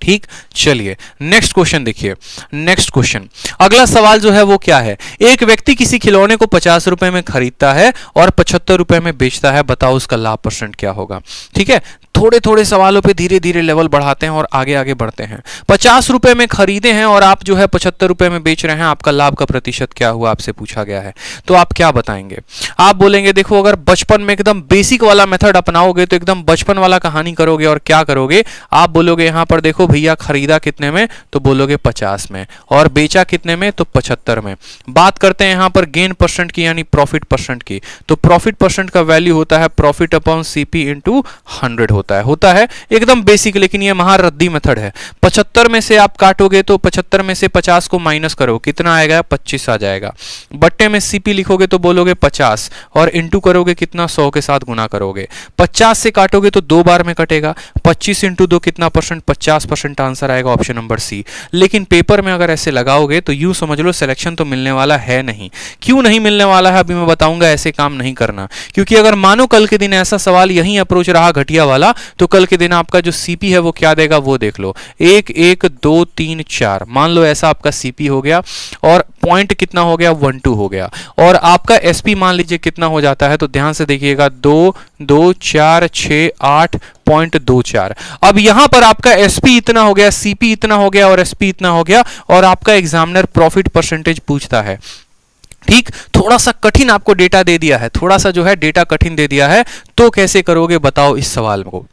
ठीक, चलिए नेक्स्ट क्वेश्चन देखिए। नेक्स्ट क्वेश्चन, अगला सवाल जो है वो क्या है? एक व्यक्ति किसी खिलौने को 50 रुपए में खरीदता है और 75 रुपए में बेचता है, बताओ उसका लाभ परसेंट क्या होगा? ठीक है, थोड़े थोड़े सवालों पे धीरे धीरे लेवल बढ़ाते हैं और आगे आगे बढ़ते हैं। 50 रुपए में खरीदे हैं और आप जो है 75 रुपए में बेच रहे हैं, आपका लाभ का प्रतिशत क्या हुआ आपसे पूछा गया है, तो आप क्या बताएंगे? आप बोलेंगे देखो अगर बचपन में एकदम बेसिक वाला मेथड अपनाओगे तो एकदम बचपन वाला कहानी करोगे, और क्या करोगे? आप बोलोगे यहां पर देखो भैया खरीदा कितने में, तो बोलोगे 50 में, और बेचा कितने में? तो 75 में। बात करते हैं यहां पर गेन परसेंट की, यानी प्रॉफिट परसेंट की, तो प्रॉफिट परसेंट का वैल्यू होता है प्रॉफिट अपॉन सीपी इंटू 100 होता है एकदम बेसिक, लेकिन ये महारद्दी मेथड है। 75 में से आप काटोगे तो 75 में से 50 को माइनस करो, कितना आएगा? 25 आ जाएगा। बट्टे में सीपी लिखोगे तो बोलोगे 50, और इंटू करोगे कितना? 100 के साथ गुना करोगे। 50 से काटोगे तो 2 बार में कटेगा, 25 इंटू 2 कितना परसेंट? 50% आंसर आएगा ऑप्शन नंबर सी। लेकिन पेपर में अगर ऐसे लगाओगे तो यूं समझ लो सिलेक्शन तो मिलने वाला है नहीं। क्यों नहीं मिलने वाला है अभी मैं बताऊंगा। ऐसे काम नहीं करना, क्योंकि अगर मानो कल के दिन ऐसा सवाल यही अप्रोच रहा घटिया वाला, तो कल के दिन आपका जो सीपी है वो क्या देगा वो देख लो, 1 1 2 3 4, मान लो ऐसा आपका सीपी हो गया, और पॉइंट कितना हो गया? 1 2 हो गया, और आपका एसपी मान लीजिए कितना हो जाता है, तो ध्यान से देखिएगा 2 2 4 6 8.24। अब यहां पर आपका एसपी इतना हो गया, सीपी इतना हो गया और एसपी इतना हो गया, और आपका एग्जामिनर प्रॉफिट परसेंटेज पूछता है। ठीक, थोड़ा सा कठिन आपको डेटा दे दिया है, थोड़ा सा जो है डेटा कठिन दे दिया है, तो कैसे करोगे बताओ इस सवाल को?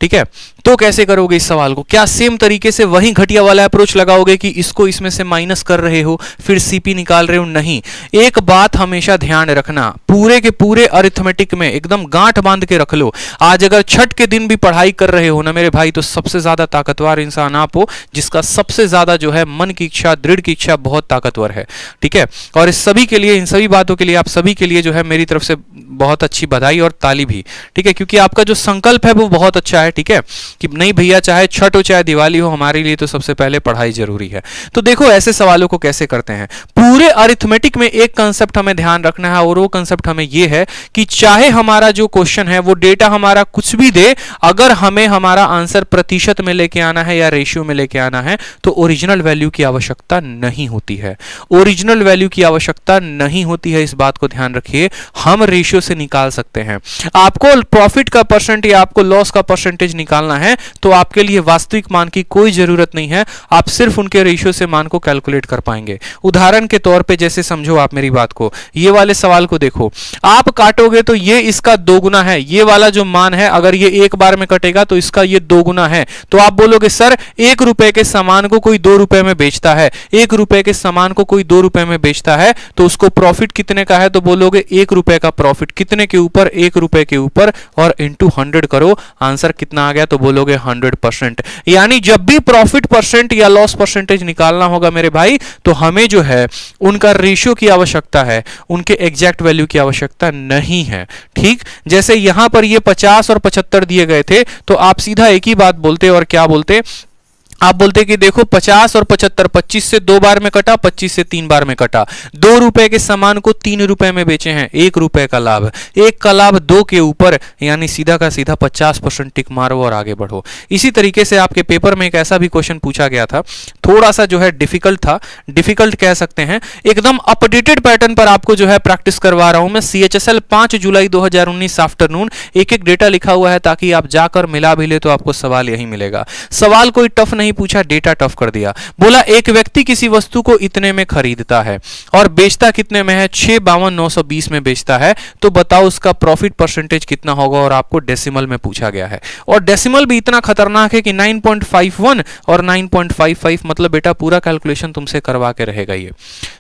ठीक है, तो कैसे करोगे इस सवाल को? क्या सेम तरीके से वही घटिया वाला अप्रोच लगाओगे कि इसको इसमें से माइनस कर रहे हो फिर सीपी निकाल रहे हो? नहीं। एक बात हमेशा ध्यान रखना, पूरे के पूरे अरिथमेटिक में एकदम गांठ बांध के रख लो। आज अगर छठ के दिन भी पढ़ाई कर रहे हो ना मेरे भाई, तो सबसे ज्यादा ताकतवर इंसान आप हो, जिसका सबसे ज्यादा जो है मन की इच्छा, दृढ़ की इच्छा बहुत ताकतवर है। ठीक है, और इस सभी के लिए, इन सभी बातों के लिए आप सभी के लिए जो है मेरी तरफ से बहुत अच्छी बधाई और ताली भी, ठीक है, क्योंकि आपका जो संकल्प है वो बहुत अच्छा है, ठीक है, कि नहीं भैया चाहे छठ हो चाहे दिवाली हो, हमारे लिए तो सबसे पहले पढ़ाई जरूरी है। तो देखो ऐसे सवालों को कैसे करते हैं। पूरे अरिथमेटिक में एक कंसेप्ट हमें ध्यान रखना है, और वो कंसेप्ट हमें ये है कि चाहे हमारा जो क्वेश्चन है वो डेटा हमारा कुछ भी दे, अगर हमें हमारा आंसर प्रतिशत में लेके आना है या रेशियो में लेके आना है तो ओरिजिनल वैल्यू की आवश्यकता नहीं होती है। ओरिजिनल वैल्यू की आवश्यकता नहीं होती है, इस बात को ध्यान रखिए। हम रेशियो से निकाल सकते हैं। आपको प्रॉफिट का परसेंट या आपको लॉस का परसेंटेज निकालना है तो आपके लिए वास्तविक मान की कोई जरूरत नहीं है, आप सिर्फ उनके रेशियो से मान को कैलकुलेट कर पाएंगे। उदाहरण के तौर पे जैसे समझो आप मेरी बात को, ये वाले सवाल को देखो, आप काटोगे तो ये इसका दोगुना है, ये वाला जो मान है अगर ये एक बार में कटेगा तो इसका ये दोगुना है, तो आप बोलोगे सर 1 रुपए के सामान को कोई 2 रुपए में बेचता है, 1 रुपए के सामान को कोई 2 रुपए में बेचता है, तो उसको प्रॉफिट कितने का है, तो बोलोगे 1 रुपए का प्रॉफिट, कितने के ऊपर, 1 रुपए के ऊपर, और इंटू 100 करो, आंसर कितना आ गया, तो बोलोगे 100%। यानी जब भी प्रॉफिट परसेंट या लॉस परसेंटेज निकालना होगा मेरे भाई, तो हमें जो है उनका रेशियो की आवश्यकता है, उनके एग्जैक्ट वैल्यू की आवश्यकता नहीं है। ठीक, जैसे यहां पर ये 50 और 75 दिए गए थे, तो आप सीधा एक ही बात बोलते और क्या बोलते, आप बोलते कि देखो 50 और 75, 25 से 2 बार में कटा, 25 से 3 बार में कटा, 2 रुपए के सामान को 3 रुपए में बेचे हैं, 1 रुपए का लाभ, 1 का लाभ 2 के ऊपर, यानी सीधा का सीधा 50% टिक मारो और आगे बढ़ो। इसी तरीके से आपके पेपर में एक ऐसा भी क्वेश्चन पूछा गया था, थोड़ा सा जो है डिफिकल्ट था, डिफिकल्ट कह सकते हैं, एकदम अपडेटेड पैटर्न पर आपको जो है प्रैक्टिस करवा रहा हूं मैं। CHSL 5 जुलाई 2019 आफ्टरनून, एक एक डेटा लिखा हुआ है ताकि आप जाकर मिला भी ले तो आपको सवाल यही मिलेगा। सवाल कोई टफ नहीं पूछा, डेटा टफ कर दिया। बोला एक व्यक्ति किसी वस्तु को इतने में खरीदता है और बेचता कितने में है, 652,920 में बेचता है, तो बताओ उसका प्रॉफिट परसेंटेज कितना होगा, और आपको डेसिमल में पूछा गया है। और डेसिमल भी इतना खतरनाक है कि 9.51 और 9.55, मतलब बेटा पूरा कैलकुलेशन तुमसे करवा के रहेगा। ये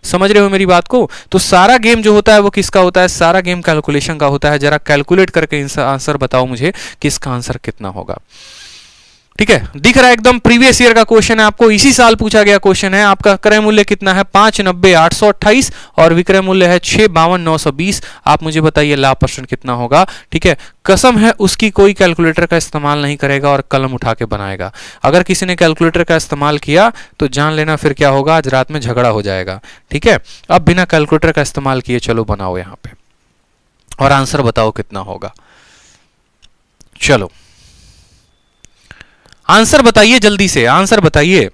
समझ रहे हो मेरी बात को? तो सारा गेम जो होता है वो किसका होता है, सारा गेम कैलकुलेशन का होता है। जरा कैलकुलेट करके आंसर बताओ मुझे कि इसका आंसर कितना होगा। ठीक है, दिख रहा है एकदम प्रीवियस ईयर का क्वेश्चन है, आपको इसी साल पूछा गया क्वेश्चन है। आपका क्रय मूल्य कितना है, 590,828 और विक्रय मूल्य है 652,920। आप मुझे बताइए लाभ परसेंट कितना होगा। ठीक है, कसम है उसकी कोई कैलकुलेटर का इस्तेमाल नहीं करेगा और कलम उठा के बनाएगा। अगर किसी ने कैलकुलेटर का इस्तेमाल किया तो जान लेना फिर क्या होगा, आज रात में झगड़ा हो जाएगा। ठीक है, अब बिना कैलकुलेटर का इस्तेमाल किए चलो बनाओ यहां पे और आंसर बताओ कितना होगा। चलो आंसर बताइए, जल्दी से आंसर बताइए।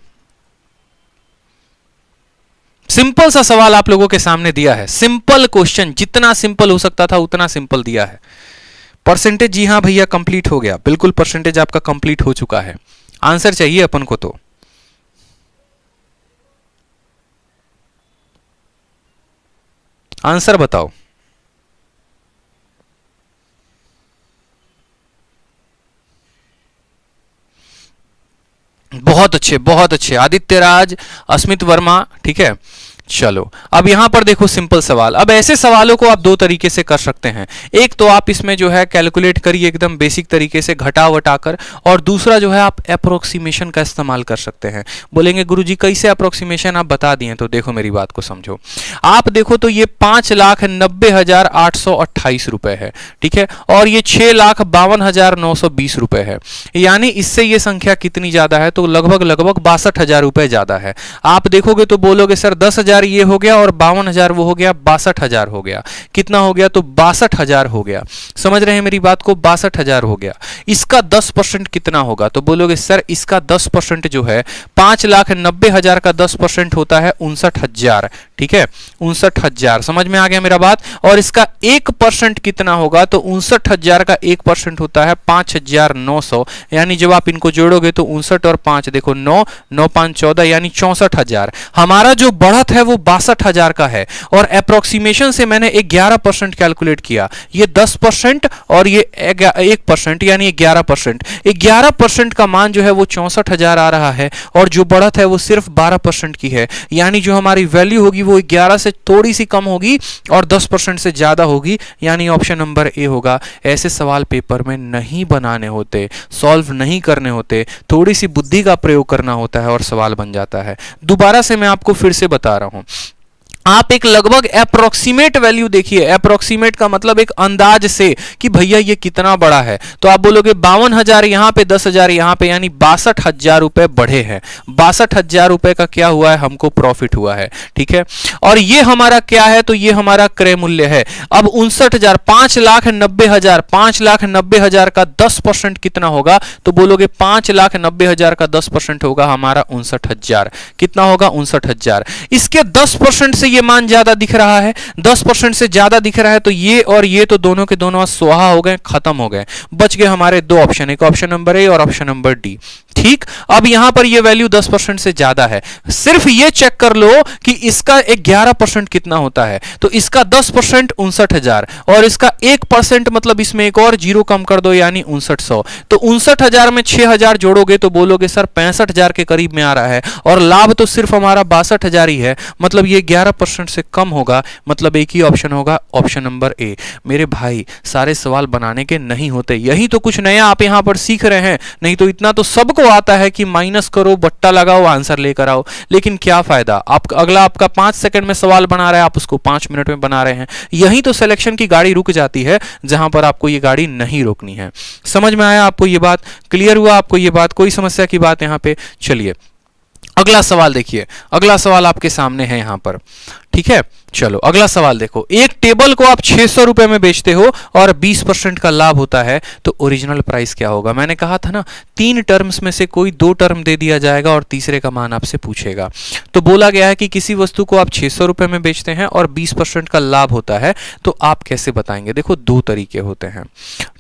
सिंपल सा सवाल आप लोगों के सामने दिया है, सिंपल क्वेश्चन, जितना सिंपल हो सकता था उतना सिंपल दिया है। परसेंटेज, जी हां भैया कंप्लीट हो गया, बिल्कुल परसेंटेज आपका कंप्लीट हो चुका है। आंसर चाहिए अपन को, तो आंसर बताओ। बहुत अच्छे, बहुत अच्छे, आदित्य राज, अस्मित वर्मा। ठीक है, चलो अब यहां पर देखो सिंपल सवाल। अब ऐसे सवालों को आप दो तरीके से कर सकते हैं। एक तो आप इसमें जो है कैलकुलेट करिए एकदम बेसिक तरीके से घटा वटाकर, और दूसरा जो है आप अप्रोक्सीमेशन का इस्तेमाल कर सकते हैं। बोलेंगे गुरुजी कैसे अप्रोक्सीमेशन, आप बता दिए, तो देखो मेरी बात को समझो। आप देखो तो ये 5,90,828 रुपए है। ठीक है, और ये 6,52,920 रुपए है, यानी इससे ये संख्या कितनी ज्यादा है, तो लगभग 62,000 रुपए ज्यादा है। आप देखोगे तो बोलोगे सर 10,000 ये हो गया और 52,000 वो हो गया, 62,000 हो गया। कितना हो गया, तो 62,000 हो गया। समझ रहे हैं मेरी बात को, 62,000 हो गया। इसका 10% कितना होगा, तो बोलोगे सर इसका 10% जो है 5,90,000 का 10% होता है 59,000। ठीक है, 59,000, समझ में आ गया मेरा बात। और इसका 1% कितना होगा, तो 59,000 का 1% होता है 5,900, यानी जब आप इनको जोड़ोगे तो 59 और 5 देखो 9, 9 5 14, यानी 64,000। हमारा जो बढ़त है वो 62,000 का है, और अप्रोक्सीमेशन से मैंने 11% कैलकुलेट किया। ये 10% और ये 1%, यानी 11%। 11% का मान जो है वो 64,000 आ रहा है, और जो बढ़त है वो सिर्फ 12% की है, यानी जो हमारी वैल्यू होगी वो 11 से थोड़ी सी कम होगी और 10% से ज्यादा होगी, यानी ऑप्शन नंबर ए होगा। ऐसे सवाल पेपर में नहीं बनाने होते, सॉल्व नहीं करने होते, थोड़ी सी बुद्धि का प्रयोग करना होता है और सवाल बन जाता है। दोबारा से मैं आपको फिर से बता रहा हूं, आप एक लगभग अप्रोक्सीमेट वैल्यू देखिए, अप्रोक्सीमेट का मतलब एक अंदाज से कि भैया ये कितना बड़ा है, तो आप बोलोगे 52,000 यहां पे, 10,000 यहां पे, यानी 62,000 रुपए बढ़े हैं। 62,000 रुपए का क्या हुआ है, हमको प्रॉफिट हुआ है। ठीक है, और ये हमारा क्या है, तो ये हमारा क्रय मूल्य है। अब 59,000, 5,90,000, 5,90,000 का 10% कितना होगा, तो बोलोगे 5,90,000 का 10% होगा हमारा 59,000। कितना होगा, 59,000। इसके 10% से ये मान ज्यादा दिख रहा है, 10% से ज्यादा दिख रहा है, तो ये और ये तो दोनों के दोनों स्वाहा हो गए, खत्म हो गए। बच गए हमारे दो ऑप्शन, एक ऑप्शन नंबर ए और ऑप्शन नंबर डी। ठीक, अब यहां पर ये वैल्यू 10% से ज्यादा है। सिर्फ ये चेक कर लो कि इसका 11% कितना होता है, तो इसका 10% 59,000 और इसका 1% मतलब इसमें एक और जीरो कम कर दो यानी 5900। तो 59,000 में 6,000 जोड़ोगे तो बोलोगे सर 65,000 के करीब में आ रहा है, और लाभ तो सिर्फ हमारा 62,000 ही है, मतलब ये 11% से कम होगा, मतलब एक ही ऑप्शन होगा, ऑप्शन नंबर ए। मेरे भाई, सारे सवाल बनाने के नहीं होते, यही तो कुछ नया आप यहां पर सीख रहे हैं। नहीं तो इतना तो सबको आता है कि माइनस करो, बट्टा लगाओ, आंसर लेकर आओ, लेकिन क्या फायदा। आप अगला आपका 5 सेकंड में सवाल बना रहा है, आप उसको 5 मिनट में बना रहे हैं। यही तो सिलेक्शन की गाड़ी रुक जाती है, जहां पर आपको ये गाड़ी नहीं रोकनी है। समझ में आया आपको ये बात, क्लियर हुआ आपको ये बात, कोई समस्या की बात यहां पे। चलिए अगला सवाल देखिए, अगला सवाल आपके सामने है यहां पर। ठीक है, चलो अगला सवाल देखो। एक टेबल को आप 600 रुपए में बेचते हो और 20% का लाभ होता है, तो ओरिजिनल प्राइस क्या होगा। मैंने कहा था ना, 3 टर्म्स में से कोई 2 टर्म दे दिया जाएगा और तीसरे का मान आपसे पूछेगा। तो बोला गया है कि किसी वस्तु को आप 600 रुपए में बेचते हैं और 20% का लाभ होता है, तो आप कैसे बताएंगे। देखो 2 तरीके होते हैं।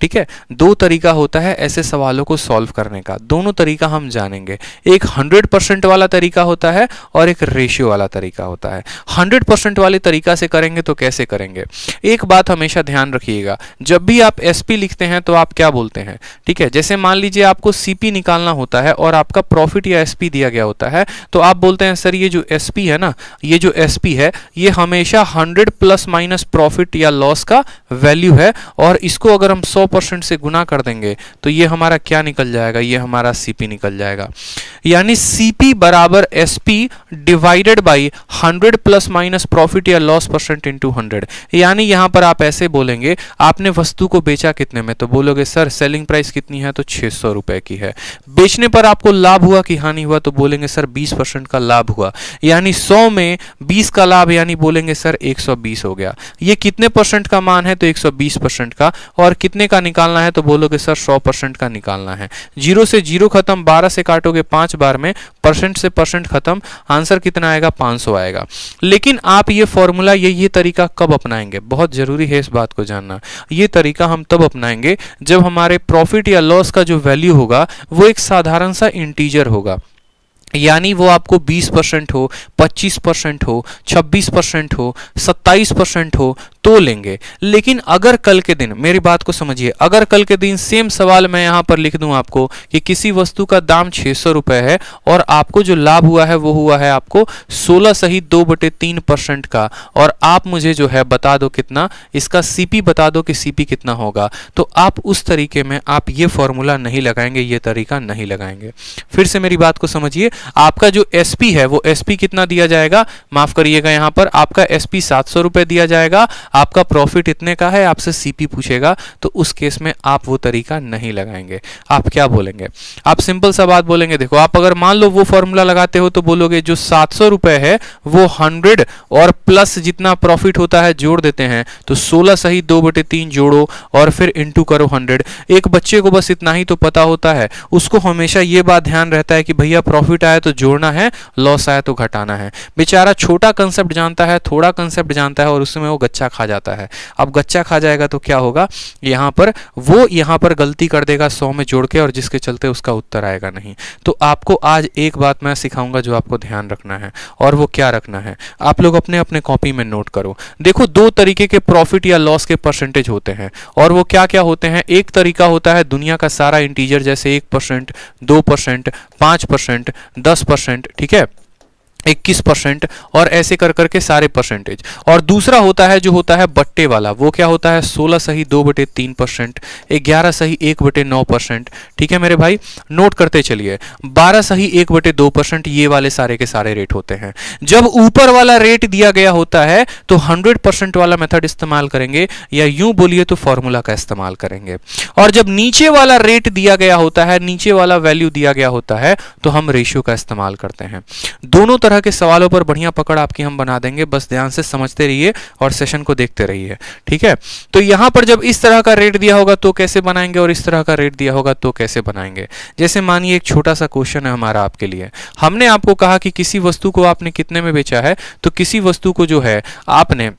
ठीक है, 2 तरीका होता है ऐसे सवालों को सॉल्व करने का, दोनों तरीका हम जानेंगे। एक 100% वाला तरीका होता है और एक रेशियो वाला तरीका होता है। 100% वाले तरीका से करेंगे तो कैसे करेंगे, एक बात हमेशा ध्यान रखिएगा, जब भी आप एसपी लिखते हैं तो आप क्या बोलते हैं। ठीक है, जैसे मान लीजिए आपको सीपी निकालना होता है और आपका प्रॉफिट या एसपी दिया गया होता है, तो आप बोलते हैं सर ये जो एसपी है ना, ये जो एसपी है ये हमेशा 100 प्लस माइनस प्रॉफिट या लॉस का वैल्यू है, और इसको अगर हम 100% से गुना कर देंगे तो ये हमारा क्या निकल जाएगा, ये हमारा सीपी निकल जाएगा। यानी सीपी बराबर SP divided by 100 plus minus profit या लॉस परसेंट इंटू 100। यानी यहां पर आप ऐसे बोलेंगे, आपने वस्तु को बेचा कितने में, तो बोलोगे सर सेलिंग प्राइस कितनी है, तो 600 रुपए की है। बेचने पर आपको लाभ हुआ कि हानि हुआ, तो बोलेंगे सर 20% का लाभ हुआ, यानी 100 में 20 का लाभ, यानी बोलेंगे सर 120 हो गया। ये कितने परसेंट का मान है, तो 120% का, और कितने का निकालना है, तो बोलोगे सर 100% का निकालना है। 0 से 0 खत्म, 12 से काटोगे 5 बार में, परसेंट से परसेंट खत्म, आंसर कितना आएगा, 500 आएगा। लेकिन आप ये फॉर्मूला, ये तरीका कब अपनाएंगे, बहुत जरूरी है इस बात को जानना। ये तरीका हम तब अपनाएंगे जब हमारे प्रॉफिट या लॉस का जो वैल्यू होगा वो एक साधारण सा इंटीजर होगा, यानी वो आपको 20% हो, 25% हो, 26% हो, 27% हो तो लेंगे। लेकिन अगर कल के दिन, मेरी बात को समझिए, अगर कल के दिन सेम सवाल मैं यहां पर लिख दूं आपको कि किसी वस्तु का दाम 600 रुपए है और आपको जो लाभ हुआ है वो हुआ है आपको 16 सही 2/3% का, और आप मुझे जो है बता दो कितना, इसका सीपी बता दो कि सीपी कितना होगा, तो आप उस तरीके में आप ये फॉर्मूला नहीं लगाएंगे, ये तरीका नहीं लगाएंगे। फिर से मेरी बात को समझिए, आपका जो एसपी है वो एसपी कितना दिया जाएगा, माफ करिएगा, यहां पर आपका एसपी 700 रुपए दिया जाएगा, आपका प्रॉफिट इतने का है, आपसे सीपी पूछेगा, तो उस केस में आप वो तरीका नहीं लगाएंगे। आप क्या बोलेंगे, आप सिंपल सा बात बोलेंगे। देखो आप अगर मान लो वो फॉर्मूला लगाते हो तो बोलोगे जो 700 रुपए है वो 100 और प्लस जितना प्रॉफिट होता है जोड़ देते हैं, तो 16 सही 2/3 जोड़ो और फिर इंटू करो 100। एक बच्चे को बस इतना ही तो पता होता है, उसको हमेशा ये बात ध्यान रहता है कि भैया प्रॉफिट आया तो जोड़ना है, लॉस आया तो घटाना है। बेचारा छोटा कंसेप्ट जानता है, थोड़ा कंसेप्ट जानता है और उसमें वो गच्चा खा जाता है। अब गच्चा खा जाएगा तो क्या होगा, यहां पर गलती कर देगा 100 में जोड़ के, और जिसके चलते उसका उत्तर आएगा नहीं। तो आपको आज एक बात मैं सिखाऊंगा जो आपको ध्यान रखना है, और वो क्या रखना है, आप लोग अपने अपने कॉपी में नोट करो। देखो 2 तरीके के प्रॉफिट या लॉस के परसेंटेज होते हैं, और वो क्या क्या होते हैं। एक तरीका होता है दुनिया का सारा इंटीजर, जैसे 1%, 2%, 5%, 10%, ठीक है। 21% और ऐसे कर करके सारे परसेंटेज। और दूसरा होता है जो होता है बट्टे वाला, वो क्या होता है 16 सही 2/3%, 11 सही 1/9%। ठीक है मेरे भाई, नोट करते चलिए। 12 सही 1/2%, ये वाले सारे के सारे रेट होते हैं। जब ऊपर वाला रेट दिया गया होता है तो 100% वाला मेथड इस्तेमाल करेंगे, या यूं बोलिए तो फॉर्मूला का इस्तेमाल करेंगे। और जब नीचे वाला रेट दिया गया होता है, नीचे वाला वैल्यू दिया गया होता है, तो हम रेशियो का इस्तेमाल करते हैं। दोनों तरह के सवालों पर बढ़िया पकड़ आपकी हम बना देंगे, बस ध्यान से समझते रहिए और सेशन को देखते रहिए। ठीक है, तो यहां पर जब इस तरह का रेट दिया होगा तो कैसे बनाएंगे, और इस तरह का रेट दिया होगा तो कैसे बनाएंगे। जैसे मानिए एक छोटा सा क्वेश्चन है हमारा आपके लिए। हमने आपको कहा कि किसी वस्तु को आपने कितने में बेचा है, तो किसी वस्तु को जो है आपने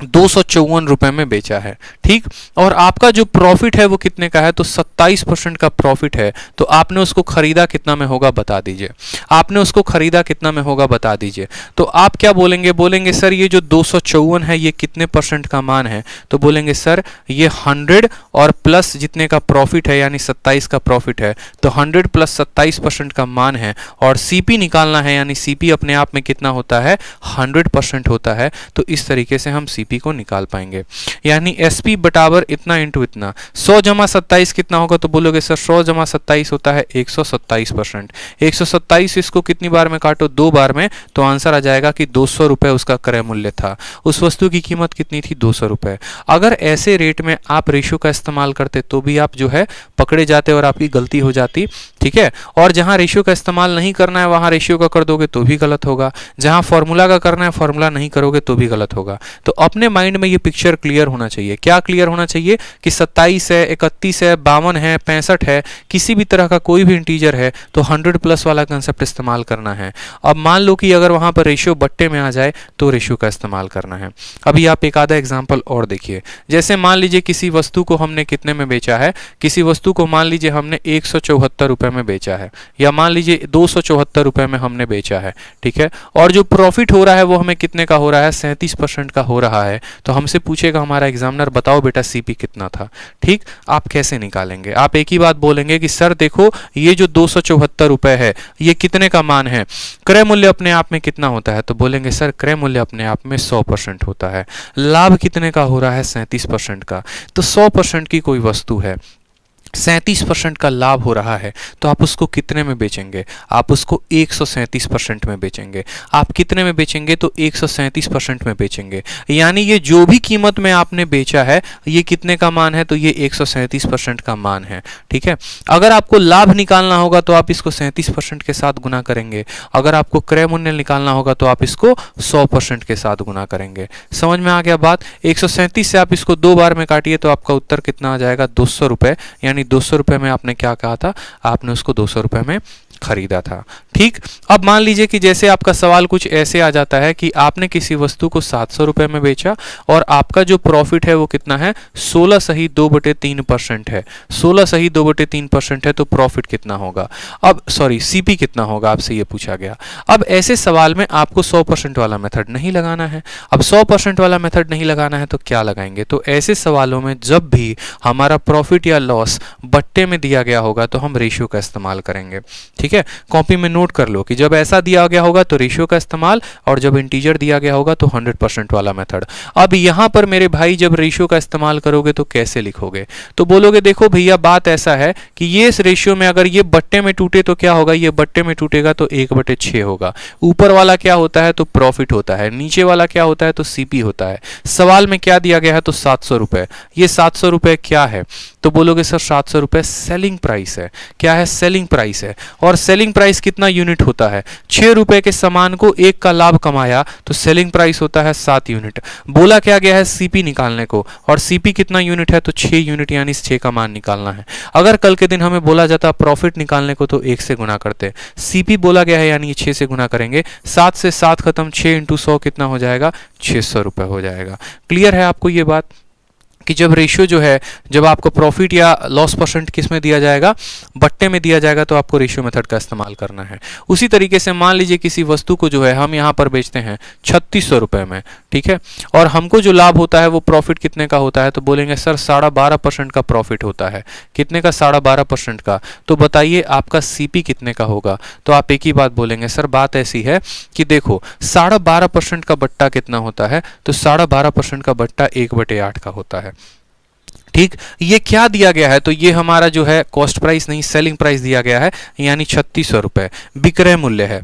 254 रुपए में बेचा है। ठीक, और आपका जो प्रॉफिट है वो कितने का है, तो 27% का प्रॉफिट है। तो आपने उसको खरीदा कितना में होगा बता दीजिए, आपने उसको खरीदा कितना में होगा बता दीजिए। तो आप क्या बोलेंगे, बोलेंगे सर ये जो 254 है ये कितने परसेंट का मान है, तो बोलेंगे सर ये 100 और प्लस जितने का प्रॉफिट है यानी 27 का प्रॉफिट है, तो 100 प्लस 27% का मान है। और सीपी निकालना है, यानी सीपी अपने आप में कितना होता है 100% होता है। तो इस तरीके से हम सीपी को निकाल पाएंगे, यानी एसपी बराबर इतना इंटू इतना। 100 जमा 27 कितना होगा, तो बोलोगे सर 100 जमा 27 होता है 127%। 127 इसको कितनी बार में काटो, 2 बार में, तो आंसर आ जाएगा कि 200 रुपए उसका क्रय मूल्य था। उस वस्तु की कीमत कितनी थी, 200 रुपए। अगर ऐसे रेट में आप रेशियो का इस्तेमाल करते तो भी आप जो है पकड़े जाते और आपकी गलती हो जाती। ठीक है, और जहां रेशियो का इस्तेमाल नहीं करना है वहां रेशियो का कर दोगे तो भी गलत होगा, जहां फॉर्मूला का करना है फॉर्मूला नहीं करोगे तो भी गलत होगा। तो अपने माइंड में ये पिक्चर क्लियर होना चाहिए। क्या क्लियर होना चाहिए कि 27 है, 31 है, 52 है, 65 है, किसी भी तरह का कोई भी इंटीजर है तो 100 प्लस वाला कंसेप्ट इस्तेमाल करना है। अब मान लो कि अगर वहां पर रेशियो बट्टे में आ जाए तो रेशियो का इस्तेमाल करना है। अभी आप एक आधा एग्जांपल और देखिए। जैसे मान लीजिए किसी वस्तु को हमने कितने में बेचा है, किसी वस्तु को मान लीजिए हमने 174 रुपए में बेचा है, या मान लीजिए 274 रुपए में हमने बेचा है। ठीक है, और जो प्रॉफिट हो रहा है वो हमें कितने का हो रहा है, 37% का हो रहा है। तो हमसे पूछेगा हमारा एग्जामिनर बताओ बेटा सीपी कितना था। ठीक, आप कैसे निकालेंगे, आप एक ही बात बोलेंगे कि सर देखो ये जो 274 रुपए है ये कितने का मान है, क्रय मूल्य अपने आप में कितना होता है, तो बोलेंगे सर क्रय मूल्य अपने आप में 100% होता है। लाभ कितने का हो रहा है, 37% का। तो 100% की कोई वस्तु है, 37% का लाभ हो रहा है, तो आप उसको कितने में बेचेंगे, आप उसको 137% में बेचेंगे। आप कितने में बेचेंगे, तो 137% में बेचेंगे। यानी ये जो भी कीमत में आपने बेचा है ये कितने का मान है, तो ये 137% का मान है। ठीक है, अगर आपको लाभ निकालना होगा तो आप इसको 37% के साथ गुना करेंगे, अगर आपको क्रय मूल्य निकालना होगा तो आप इसको 100% के साथ गुना करेंगे। समझ में आ गया बात। 137 से आप इसको 2 बार में काटिए तो आपका उत्तर कितना आ जाएगा, 200 रुपए। यानी 200 रुपए में आपने क्या कहा था, आपने उसको 200 रुपए में खरीदा था। ठीक, अब मान लीजिए कि जैसे आपका सवाल कुछ ऐसे आ जाता है कि आपने किसी वस्तु को 700 रुपए में बेचा और आपका जो प्रॉफिट है वो कितना है, 16 सही 2/3% है। 16 सही 2/3% है, तो प्रॉफिट कितना होगा, अब सॉरी सीपी कितना होगा, आपसे ये पूछा गया। अब ऐसे सवाल में आपको 100% वाला मेथड नहीं लगाना है। अब 100% वाला मेथड नहीं लगाना है तो क्या लगाएंगे, तो ऐसे सवालों में जब भी हमारा प्रॉफिट या लॉस बट्टे में दिया गया होगा तो हम रेशियो का इस्तेमाल करेंगे। ठीक है, कॉपी में नोट कर लो कि जब ऐसा दिया गया होगा तो रेशियो का इस्तेमाल, और जब इंटीजर दिया गया होगा तो 100% वाला मेथड। अब यहां पर मेरे भाई जब रेशियो का इस्तेमाल करोगे तो कैसे लिखोगे, तो बोलोगे देखो भैया बात ऐसा है कि ये इस रेशियो में अगर ये बट्टे में टूटे तो क्या होगा, ये बट्टे में टूटेगा तो 1/6 होगा। ऊपर वाला क्या होता है, तो प्रॉफिट होता है, नीचे वाला क्या होता है, तो सीपी होता है। सवाल में क्या दिया गया है, तो 700 रुपए। ये 700 रुपए क्या है, तो बोलोगे सर 700 रुपए सेलिंग प्राइस है। क्या है, सेलिंग प्राइस है। और सेलिंग प्राइस कितना यूनिट होता है, 6 रुपए के सामान को 1 का लाभ कमाया तो सेलिंग प्राइस होता है 7 यूनिट। बोला क्या गया है, सीपी निकालने को, और सीपी कितना यूनिट है, तो 6 यूनिट, यानी 6 का मान निकालना है। अगर कल के दिन हमें बोला जाता प्रॉफिट निकालने को तो 1 से गुना करते, सीपी बोला गया है यानी 6 से गुना करेंगे। 7 से 7 खत्म, 6 × 100 कितना हो जाएगा, 600 रुपए हो जाएगा। क्लियर है आपको ये बात, कि जब रेशियो जो है, जब आपको प्रॉफिट या लॉस परसेंट किस में दिया जाएगा, बट्टे में दिया जाएगा, तो आपको रेशियो मेथड का इस्तेमाल करना है। उसी तरीके से मान लीजिए किसी वस्तु को जो है हम यहाँ पर बेचते हैं 3600 रुपये में, ठीक है, और हमको जो लाभ होता है वो प्रॉफिट कितने का होता है, तो बोलेंगे सर 12.5% का प्रॉफिट होता है। कितने का? 12.5% का। तो बताइए आपका सीपी कितने का होगा? तो आप एक ही बात बोलेंगे, सर बात ऐसी है कि देखो 12.5% का बट्टा कितना होता है, तो 12.5% का बट्टा 1/8 का होता है। ठीक, ये क्या दिया गया है, तो ये हमारा जो है कॉस्ट प्राइस नहीं, सेलिंग प्राइस दिया गया है, यानी 3600 रुपये विक्रय मूल्य है।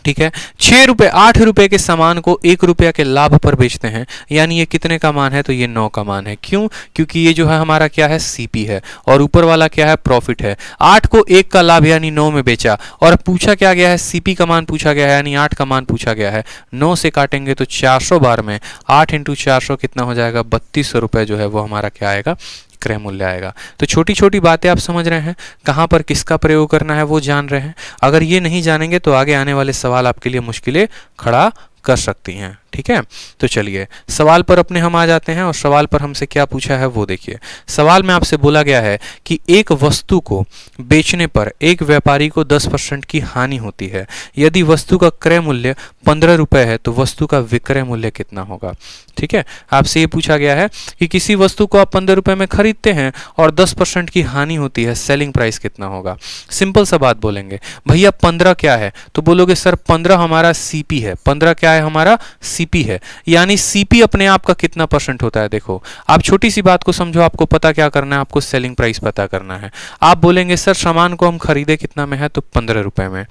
ठीक है, 6 रुपए 8 रुपए के सामान को 1 रुपया के लाभ पर बेचते हैं, यानी ये कितने का मान है, तो ये 9 का मान है। क्यों? क्योंकि ये जो है हमारा क्या है, सीपी है, और ऊपर वाला क्या है, प्रॉफिट है। 8 को 1 का लाभ यानी 9 में बेचा, और पूछा क्या गया है, सीपी का मान पूछा गया है, यानी 8 का मान पूछा गया है। 9 से काटेंगे तो 400 बार में 8 × 400 कितना हो जाएगा, 3200 रुपये जो है वो हमारा क्या आएगा, क्रय मूल्य आएगा। तो छोटी छोटी बातें आप समझ रहे हैं, कहां पर किसका प्रयोग करना है वो जान रहे हैं। अगर ये नहीं जानेंगे तो आगे आने वाले सवाल आपके लिए मुश्किलें खड़ा कर सकती हैं। ठीक है, तो चलिए सवाल पर अपने हम आ जाते हैं, और सवाल पर हमसे क्या पूछा है वो देखिए। सवाल में आपसे बोला गया है कि एक वस्तु को बेचने पर एक व्यापारी को 10% की हानि होती है। यदि वस्तु का क्रय मूल्य 15 रुपये है तो वस्तु का विक्रय मूल्य कितना होगा। ठीक है, आपसे ये पूछा गया है कि किसी वस्तु को आप 15 रुपये में खरीदते हैं और 10% की हानि होती है, सेलिंग प्राइस कितना होगा। सिंपल सा बात बोलेंगे, भैया 15 क्या है, तो बोलोगे सर 15 हमारा सीपी है। 15 क्या है, हमारा सीपी है, यानी सीपी अपने आप का कितना परसेंट होता है। देखो आप छोटी सी बात को समझो, आपको पता क्या करना है, आपको सेलिंग प्राइस पता करना है। आप बोलेंगे सर सामान को हम खरीदे कितना में है, तो 15 रुपये में।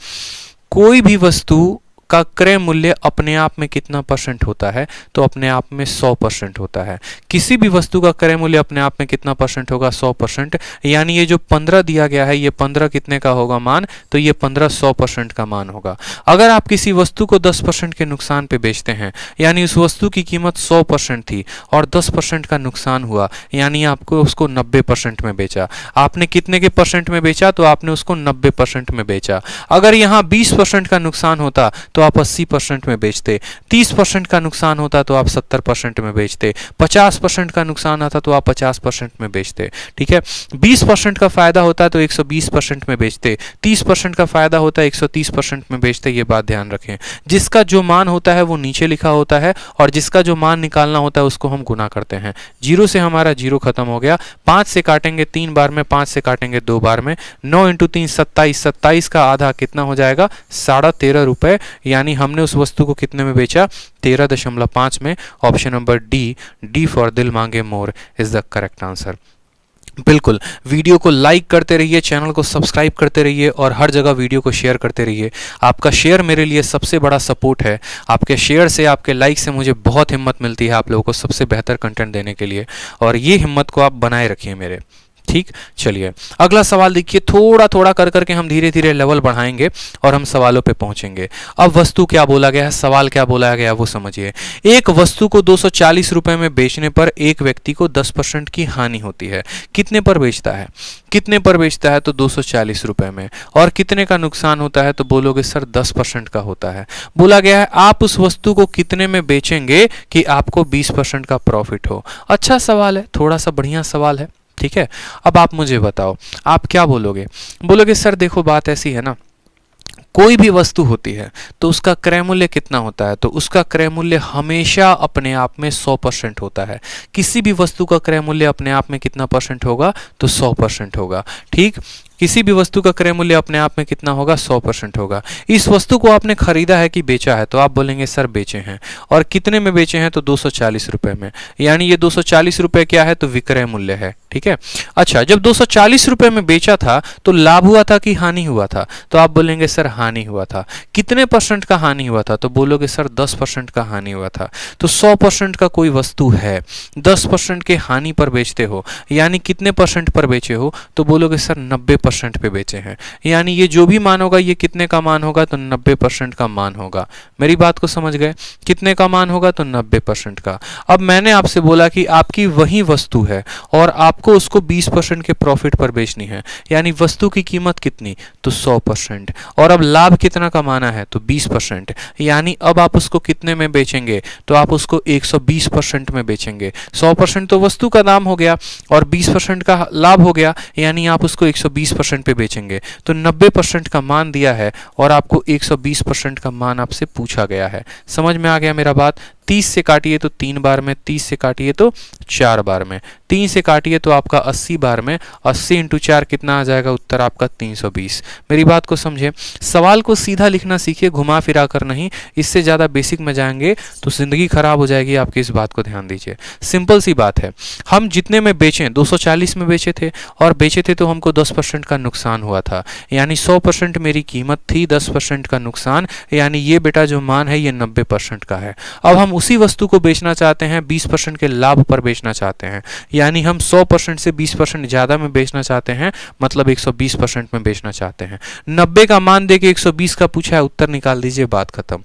कोई भी वस्तु का क्रय मूल्य अपने आप में कितना परसेंट होता है, तो अपने आप में 100% होता है। किसी भी वस्तु का क्रय मूल्य अपने आप में कितना परसेंट होगा, 100%, यानी ये जो 15 दिया गया है, ये 15 कितने का होगा मान, तो ये 15 100% का मान होगा। अगर आप किसी वस्तु को 10% के नुकसान पे बेचते हैं, यानी उस वस्तु की कीमत 100% थी और 10% का नुकसान हुआ, यानी आपको उसको 90% में बेचा। आपने कितने के परसेंट में बेचा, तो आपने उसको 90% में बेचा। अगर यहाँ 20% का नुकसान होता तो आप 80% में बेचते, 30% का नुकसान होता तो आप 70% में बेचते, 50% का नुकसान आता तो आप 50% में बेचते। ठीक है, 20% का फायदा होता तो 120% में बेचते, 30% का फायदा होता है 130% में बेचते। ये बात ध्यान रखें, जिसका जो मान होता है वो नीचे लिखा होता है, और जिसका जो मान निकालना होता है उसको हम गुना करते हैं। 0 से हमारा 0 खत्म हो गया, 5 से काटेंगे 3 बार में, 5 से काटेंगे 2 बार में, 9 × 3 27, 27 का आधा कितना हो जाएगा, 13.5 रुपये, यानी हमने उस वस्तु को कितने में बेचा, 13.5 में। ऑप्शन नंबर डी फॉर दिल मांगे more is the correct answer. बिल्कुल, वीडियो को लाइक करते रहिए, चैनल को सब्सक्राइब करते रहिए, और हर जगह वीडियो को शेयर करते रहिए। आपका शेयर मेरे लिए सबसे बड़ा सपोर्ट है। आपके शेयर से, आपके लाइक से मुझे बहुत हिम्मत मिलती है आप लोगों को सबसे बेहतर कंटेंट देने के लिए, और ये हिम्मत को आप बनाए रखिए मेरे। ठीक, चलिए अगला सवाल देखिए। थोड़ा थोड़ा कर करके हम धीरे धीरे लेवल बढ़ाएंगे और हम सवालों पे पहुंचेंगे। अब वस्तु क्या बोला गया है, सवाल क्या बोला गया है वो समझिए। एक वस्तु को 240 रुपए में बेचने पर एक व्यक्ति को 10% की हानि होती है। कितने पर बेचता है, कितने पर बेचता है, तो 240 रुपए में। और कितने का नुकसान होता है, तो बोलोगे सर 10% का होता है। बोला गया है आप उस वस्तु को कितने में बेचेंगे कि आपको 20% का प्रॉफिट हो। अच्छा सवाल है, थोड़ा सा बढ़िया सवाल है। ठीक है, अब आप मुझे बताओ आप क्या बोलोगे। बोलोगे सर देखो बात ऐसी है ना, कोई भी वस्तु होती है तो उसका क्रय मूल्य कितना होता है, तो उसका क्रय मूल्य हमेशा अपने आप में 100% होता है। किसी भी वस्तु का क्रय मूल्य अपने आप में कितना परसेंट होगा, तो 100% होगा। ठीक, किसी भी वस्तु का क्रय मूल्य अपने आप में कितना होगा, 100% होगा। इस वस्तु को आपने खरीदा है कि बेचा है, तो आप बोलेंगे सर बेचे हैं। और कितने में बेचे हैं, तो 240 रुपए में, यानी ये 240 रुपए क्या है, तो विक्रय मूल्य है। ठीक है, अच्छा जब 240 रुपए में बेचा था तो लाभ हुआ था कि हानि हुआ था, तो आप बोलेंगे सर हानि हुआ था। कितने परसेंट का हानि हुआ था, तो बोलोगे सर 10% का हानि हुआ था। तो 100% का कोई वस्तु है, 10% के हानि पर बेचते हो, यानी कितने परसेंट पर बेचे हो, तो बोलोगे सर 90% 90% पे बेचे हैं, यानी ये जो भी मान होगा ये कितने का मान होगा, तो 90% का मान होगा। मेरी बात को समझ गए, कितने का मान होगा, तो 90% का। अब मैंने आपसे बोला कि आपकी वही वस्तु है और आपको उसको 20% के प्रॉफिट पर बेचनी है, यानी वस्तु की कीमत कितनी, तो 100%। और अब लाभ कितना कमाना है, तो 20%, यानी अब आप उसको कितने में बेचेंगे, तो आप उसको 120% में बेचेंगे। 100% तो वस्तु का दाम हो गया और 20% का लाभ हो गया, यानी आप उसको 120% पे बेचेंगे। तो 90% का मान दिया है और आपको 120% का मान आपसे पूछा गया है। समझ में आ गया मेरा बात। 30 से काटिए तो 3 बार में, 30 से काटिए तो 4 बार में, 3 से काटिए तो आपका 80 बार में, 80 × 4 कितना आ जाएगा, उत्तर आपका 320। मेरी बात को समझे, सवाल को सीधा लिखना सीखिए, घुमा फिरा कर नहीं। इससे ज़्यादा बेसिक में जाएंगे तो ज़िंदगी खराब हो जाएगी आपकी, इस बात को ध्यान दीजिए। सिंपल सी बात है, हम जितने में बेचें 240 में बेचे थे और बेचे थे तो हमको 10% का नुकसान हुआ था, यानी 100% मेरी कीमत थी, 10% का नुकसान, यानी ये बेटा जो मान है ये 90% का है। अब हम उसी वस्तु को बेचना चाहते हैं, 20% के लाभ पर बेचना चाहते हैं, यानी हम 100% से 20% ज़्यादा में बेचना चाहते हैं, मतलब 120% में बेचना चाहते हैं। 90 का मान देके 120 का पूछा है, उत्तर निकाल दीजिए, बात खत्म।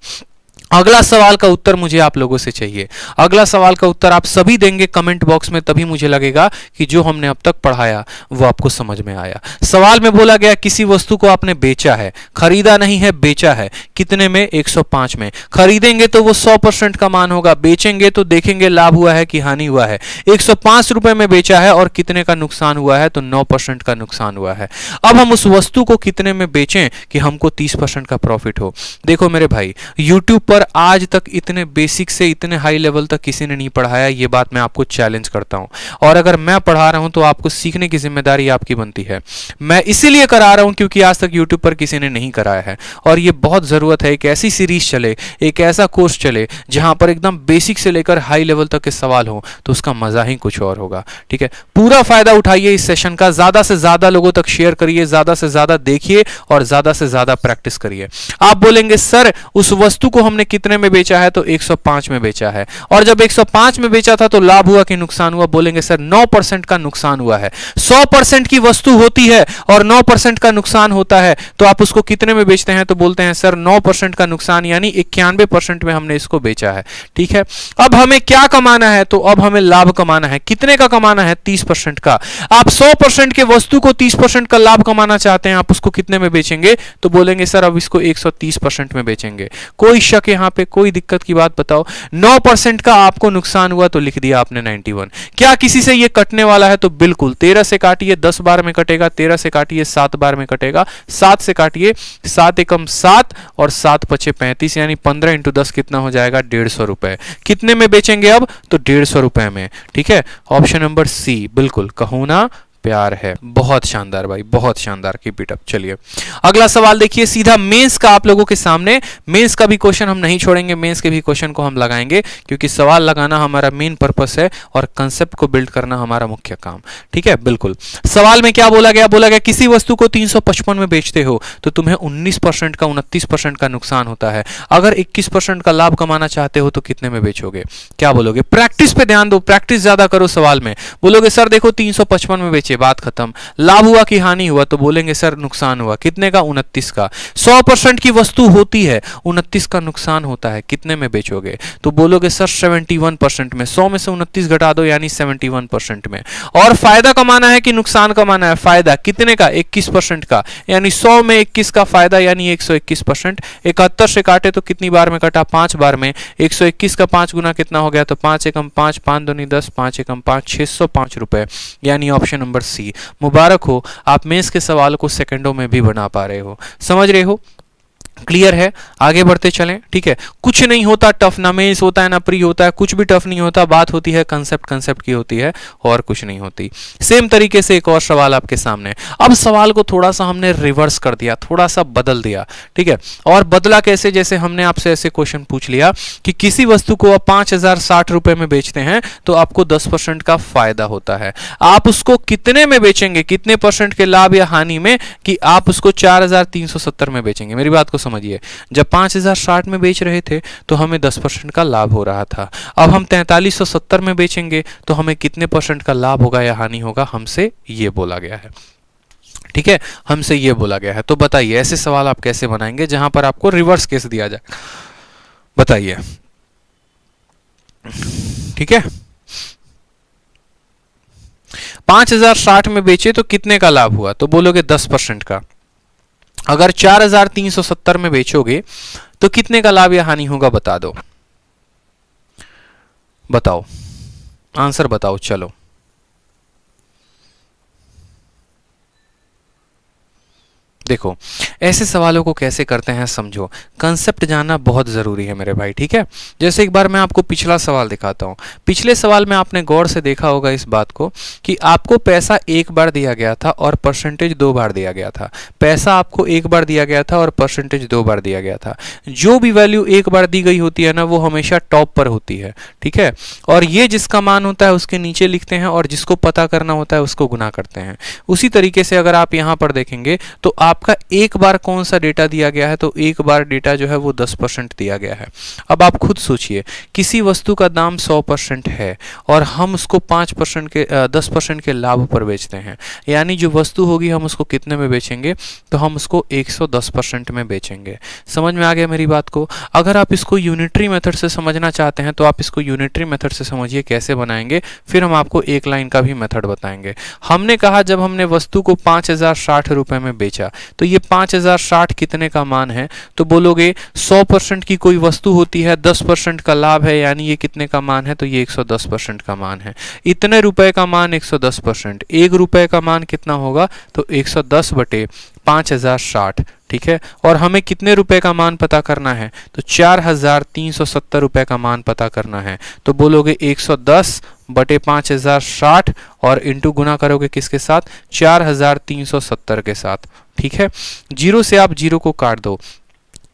अगला सवाल का उत्तर मुझे आप लोगों से चाहिए। अगला सवाल का उत्तर आप सभी देंगे कमेंट बॉक्स में, तभी मुझे लगेगा कि जो हमने अब तक पढ़ाया वो आपको समझ में आया। सवाल में बोला गया किसी वस्तु को आपने बेचा है, खरीदा नहीं है, बेचा है, कितने में, 105 में। खरीदेंगे तो वो 100% का मान होगा, बेचेंगे तो देखेंगे लाभ हुआ है कि हानि हुआ है। 105 रुपए में बेचा है और कितने का नुकसान हुआ है, तो 9% का नुकसान हुआ है। अब हम उस वस्तु को कितने में बेचें कि हमको 30% का प्रॉफिट हो। देखो मेरे भाई, यूट्यूब पर आज तक इतने बेसिक से इतने हाई लेवल तक किसी ने नहीं पढ़ाया, ये बात मैं आपको चैलेंज करता हूं। और अगर मैं पढ़ा रहा हूं तो आपको सीखने की जिम्मेदारी आपकी बनती है। मैं इसीलिए करा रहा हूं क्योंकि आज तक यूट्यूब पर किसी ने नहीं कराया है और ये बहुत जरूरत है, एक ऐसी सीरीज चले, एक ऐसा कोर्स चले जहां पर एकदम बेसिक से लेकर हाई लेवल तक के सवाल हो, तो उसका मजा ही कुछ और होगा। ठीक है, पूरा फायदा उठाइए इस सेशन का, ज्यादा से ज्यादा लोगों तक शेयर करिए, ज्यादा से ज्यादा देखिए और ज्यादा से ज्यादा प्रैक्टिस करिए। आप बोलेंगे सर उस वस्तु को हमने कितने में बेचा है, तो 105 में बेचा है, और जब 105 में बेचा था तो लाभ हुआ कि नुकसान हुआ, बोलेंगे सर 9% का नुकसान हुआ है। 100% की वस्तु होती है और 9% का नुकसान होता है, तो आप उसको कितने में बेचते हैं, तो बोलते हैं सर 9% का नुकसान, यानी 91% में हमने इसको बेचा है। ठीक है, अब हमें क्या कमाना है, तो अब हमें लाभ कमाना है। कितने का कमाना है, 30% का। आप 100% के वस्तु को 30% का लाभ कमाना चाहते हैं, आप उसको कितने में बेचेंगे, तो बोलेंगे सर अब इसको 130% में बेचेंगे। कोई शक यहां पे, कोई दिक्कत की बात बताओ। 9% का आपको नुकसान हुआ तो लिख दिया आपने 91। क्या किसी से ये कटने वाला है, तो बिल्कुल। 13 से काटिए 10 बार में कटेगा, 13 से काटिए 7 बार में कटेगा, 7 से काटिए 7 एकम 7 और 7 पचे 35, यानी 15 × 10 कितना हो जाएगा, 150 रुपए। कितने में बेचेंगे अब, तो 150 रुपए में। ठीक है, ऑप्शन नंबर सी, बिल्कुल, कहो ना प्यार है। बहुत शानदार भाई, बहुत शानदार, कीप इट अप। चलिए अगला सवाल देखिए, सीधा मेंस का आप लोगों के सामने। मेंस का भी क्वेश्चन हम नहीं छोड़ेंगे, मेंस के भी क्वेश्चन को हम लगाएंगे, क्योंकि सवाल लगाना हमारा मेन पर्पस है और कंसेप्ट को बिल्ड करना हमारा मुख्य काम। ठीक है, बिल्कुल। सवाल में क्या बोला गया, बोला गया किसी वस्तु को 355 में बेचते हो तो तुम्हें 19% का 29% का नुकसान होता है। अगर 21% का लाभ कमाना चाहते हो तो कितने में बेचोगे, क्या बोलोगे। प्रैक्टिस पे ध्यान दो, प्रैक्टिस ज्यादा करो। सवाल में बोलोगे सर देखो 355 में बेचे, बात खत्म। लाभ हुआ कि हानि हुआ, तो बोलेंगे सर नुकसान हुआ। कितने का, 29 का। 100% की वस्तु होती है, 29 का नुकसान होता है, कितने में बेचोगे, तो बोलोगे सर 71% में। 100 में से 29 घटा दो, यानी 71% में। और फायदा कमाना है कि नुकसान कमाना है, फायदा कितने का, 21% का, यानी 100 में 21 का फायदा, यानी 121%। 71 से काटे तो कितनी बार में कटा, 5 बार में। 121 का 5 गुना कितना हो गया, तो 5 एकम 5, 5 दूनी 10, 5 एकम 5, 605 रुपए, यानी ऑप्शन नंबर सी। मुबारक हो, आप मेंस के सवाल को सेकंडों में भी बना पा रहे हो। समझ रहे हो, क्लियर है। आगे बढ़ते चलें। ठीक है, कुछ नहीं होता टफ, ना मेंस होता है ना प्री होता है, कुछ भी टफ नहीं होता। बात होती है कंसेप्ट की होती है, और कुछ नहीं होती। सेम तरीके से एक और सवाल आपके सामने। अब सवाल को थोड़ा सा हमने रिवर्स कर दिया, थोड़ा सा बदल दिया। ठीक है, और बदला कैसे, जैसे हमने आपसे ऐसे क्वेश्चन पूछ लिया कि किसी वस्तु को आप 5060 रुपए में बेचते हैं तो आपको 10% का फायदा होता है। आप उसको कितने में बेचेंगे, कितने % के लाभ या हानि में, कि आप उसको 4370 में बेचेंगे। मेरी बात को समझिए, जब 5060 में बेच रहे थे तो हमें 10% का लाभ हो रहा था। अब हम 4370 में बेचेंगे तो हमें कितने % का लाभ होगा या हानि होगा, हमसे ये बोला गया है। ठीक है, हमसे ये बोला गया है। तो बताइए ऐसे सवाल आप कैसे बनाएंगे जहां पर आपको रिवर्स केस दिया जाए, बताइए। ठीक है, 5060 में बेचे तो कितने का लाभ हुआ, तो बोलोगे 10% का। अगर 4370 में बेचोगे तो कितने का लाभ या हानि होगा, बता दो, बताओ आंसर बताओ। चलो देखो ऐसे सवालों को कैसे करते हैं समझो, कंसेप्ट जानना बहुत ज़रूरी है मेरे भाई। ठीक है, जैसे एक बार मैं आपको पिछला सवाल दिखाता हूँ। पिछले सवाल में आपने गौर से देखा होगा इस बात को कि आपको पैसा एक बार दिया गया था और परसेंटेज 2 बार दिया गया था। पैसा आपको एक बार दिया गया था और परसेंटेज 2 बार दिया गया था। जो भी वैल्यू एक बार दी गई होती है ना, वो हमेशा टॉप पर होती है। ठीक है, और ये जिसका मान होता है उसके नीचे लिखते हैं और जिसको पता करना होता है उसको गुना करते हैं। उसी तरीके से अगर आप यहाँ पर देखेंगे तो आपका एक बार कौन सा डेटा दिया गया है, तो एक बार डेटा जो है वो 10% दिया गया है। अब आप खुद सोचिए, किसी वस्तु का दाम 100% है और हम उसको 5% के 10% के लाभ पर बेचते हैं, यानी जो वस्तु होगी हम उसको कितने में बेचेंगे, तो हम उसको 110% में बेचेंगे। समझ में आ गया मेरी बात को। अगर आप इसको यूनिटरी मेथड से समझना चाहते हैं तो आप इसको यूनिटरी मेथड से समझिए कैसे बनाएंगे, फिर हम आपको एक लाइन का भी मेथड बताएंगे। हमने कहा जब हमने वस्तु को 5060 रुपए में बेचा, तो ये 5060 कितने का मान है, तो बोलोगे 100% की कोई वस्तु होती है, 10% का लाभ है, यानी ये कितने का मान है, तो ये 110% का मान है। इतने रुपए का मान 110%, 1 रुपए का मान कितना होगा, तो 110 बटे 5060। ठीक है, और हमें कितने रुपए का मान पता करना है, तो 4370 रुपए का मान पता करना है। तो बोलोगे 110 बटे 5060 और इंटू गुना करोगे किसके साथ, 4370 के साथ। ठीक है, जीरो से आप जीरो को काट दो,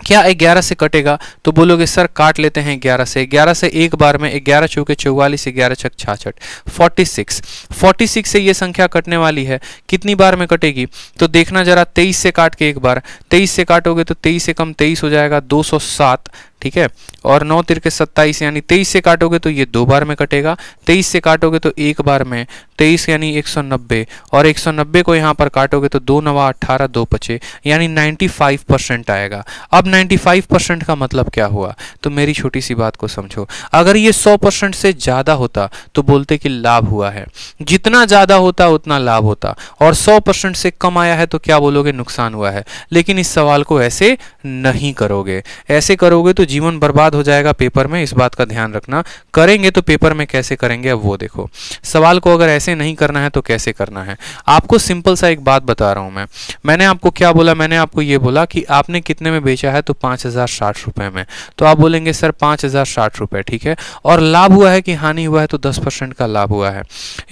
क्या 11 से कटेगा, तो बोलोगे सर काट लेते हैं 11 से। 11 से एक बार में 11 चौके 44, 11 छक 66, 46 से ये संख्या कटने वाली है। कितनी बार में कटेगी, तो देखना जरा, 23 से काट के एक बार, 23 से काटोगे तो 23 से कम 23 हो जाएगा, 207। ठीक है, और 9 तिरके 27, यानी 23 से काटोगे तो ये 2 बार में कटेगा, 23 से काटोगे तो एक बार में, 23 यानी 190, और 190 को यहाँ पर काटोगे तो 2 9 18, 2 बचे, यानी 95% आएगा। अब 95% का मतलब क्या हुआ, तो मेरी छोटी सी बात को समझो। अगर ये 100% से ज़्यादा होता तो बोलते कि लाभ हुआ है, जितना ज़्यादा होता उतना लाभ होता, और 100% से कम आया है तो क्या बोलोगे, नुकसान हुआ है। लेकिन इस सवाल को ऐसे नहीं करोगे, ऐसे करोगे तो जीवन बर्बाद हो जाएगा पेपर में, इस बात का ध्यान रखना। करेंगे तो पेपर में कैसे करेंगे, अब वो देखो। सवाल को अगर ऐसे नहीं करना है तो कैसे करना है, आपको सिंपल सा एक बात बता रहा हूं मैंने आपको क्या बोला, मैंने आपको ये बोला कि आपने कितने में बेचा है, तो 5060 रुपए में। तो आप बोलेंगे सर 5060 रुपए, ठीक है, और लाभ हुआ है कि हानि हुआ है, तो 10% का लाभ हुआ है।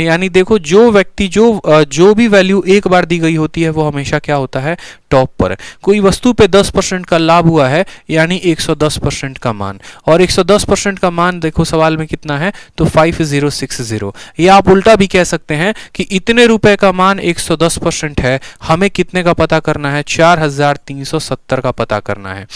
यानी देखो, जो व्यक्ति जो भी वैल्यू एक बार दी गई होती है वो हमेशा क्या होता है, टॉप पर। कोई वस्तु पे 10% का लाभ हुआ है, यानी 110% का मान, और 110% का मान देखो सवाल में कितना है, तो 5060। या आप उल्टा भी कह सकते हैं कि इतने रुपए का मान 110% है, हमें कितने का पता करना है, 4370 का पता करना है।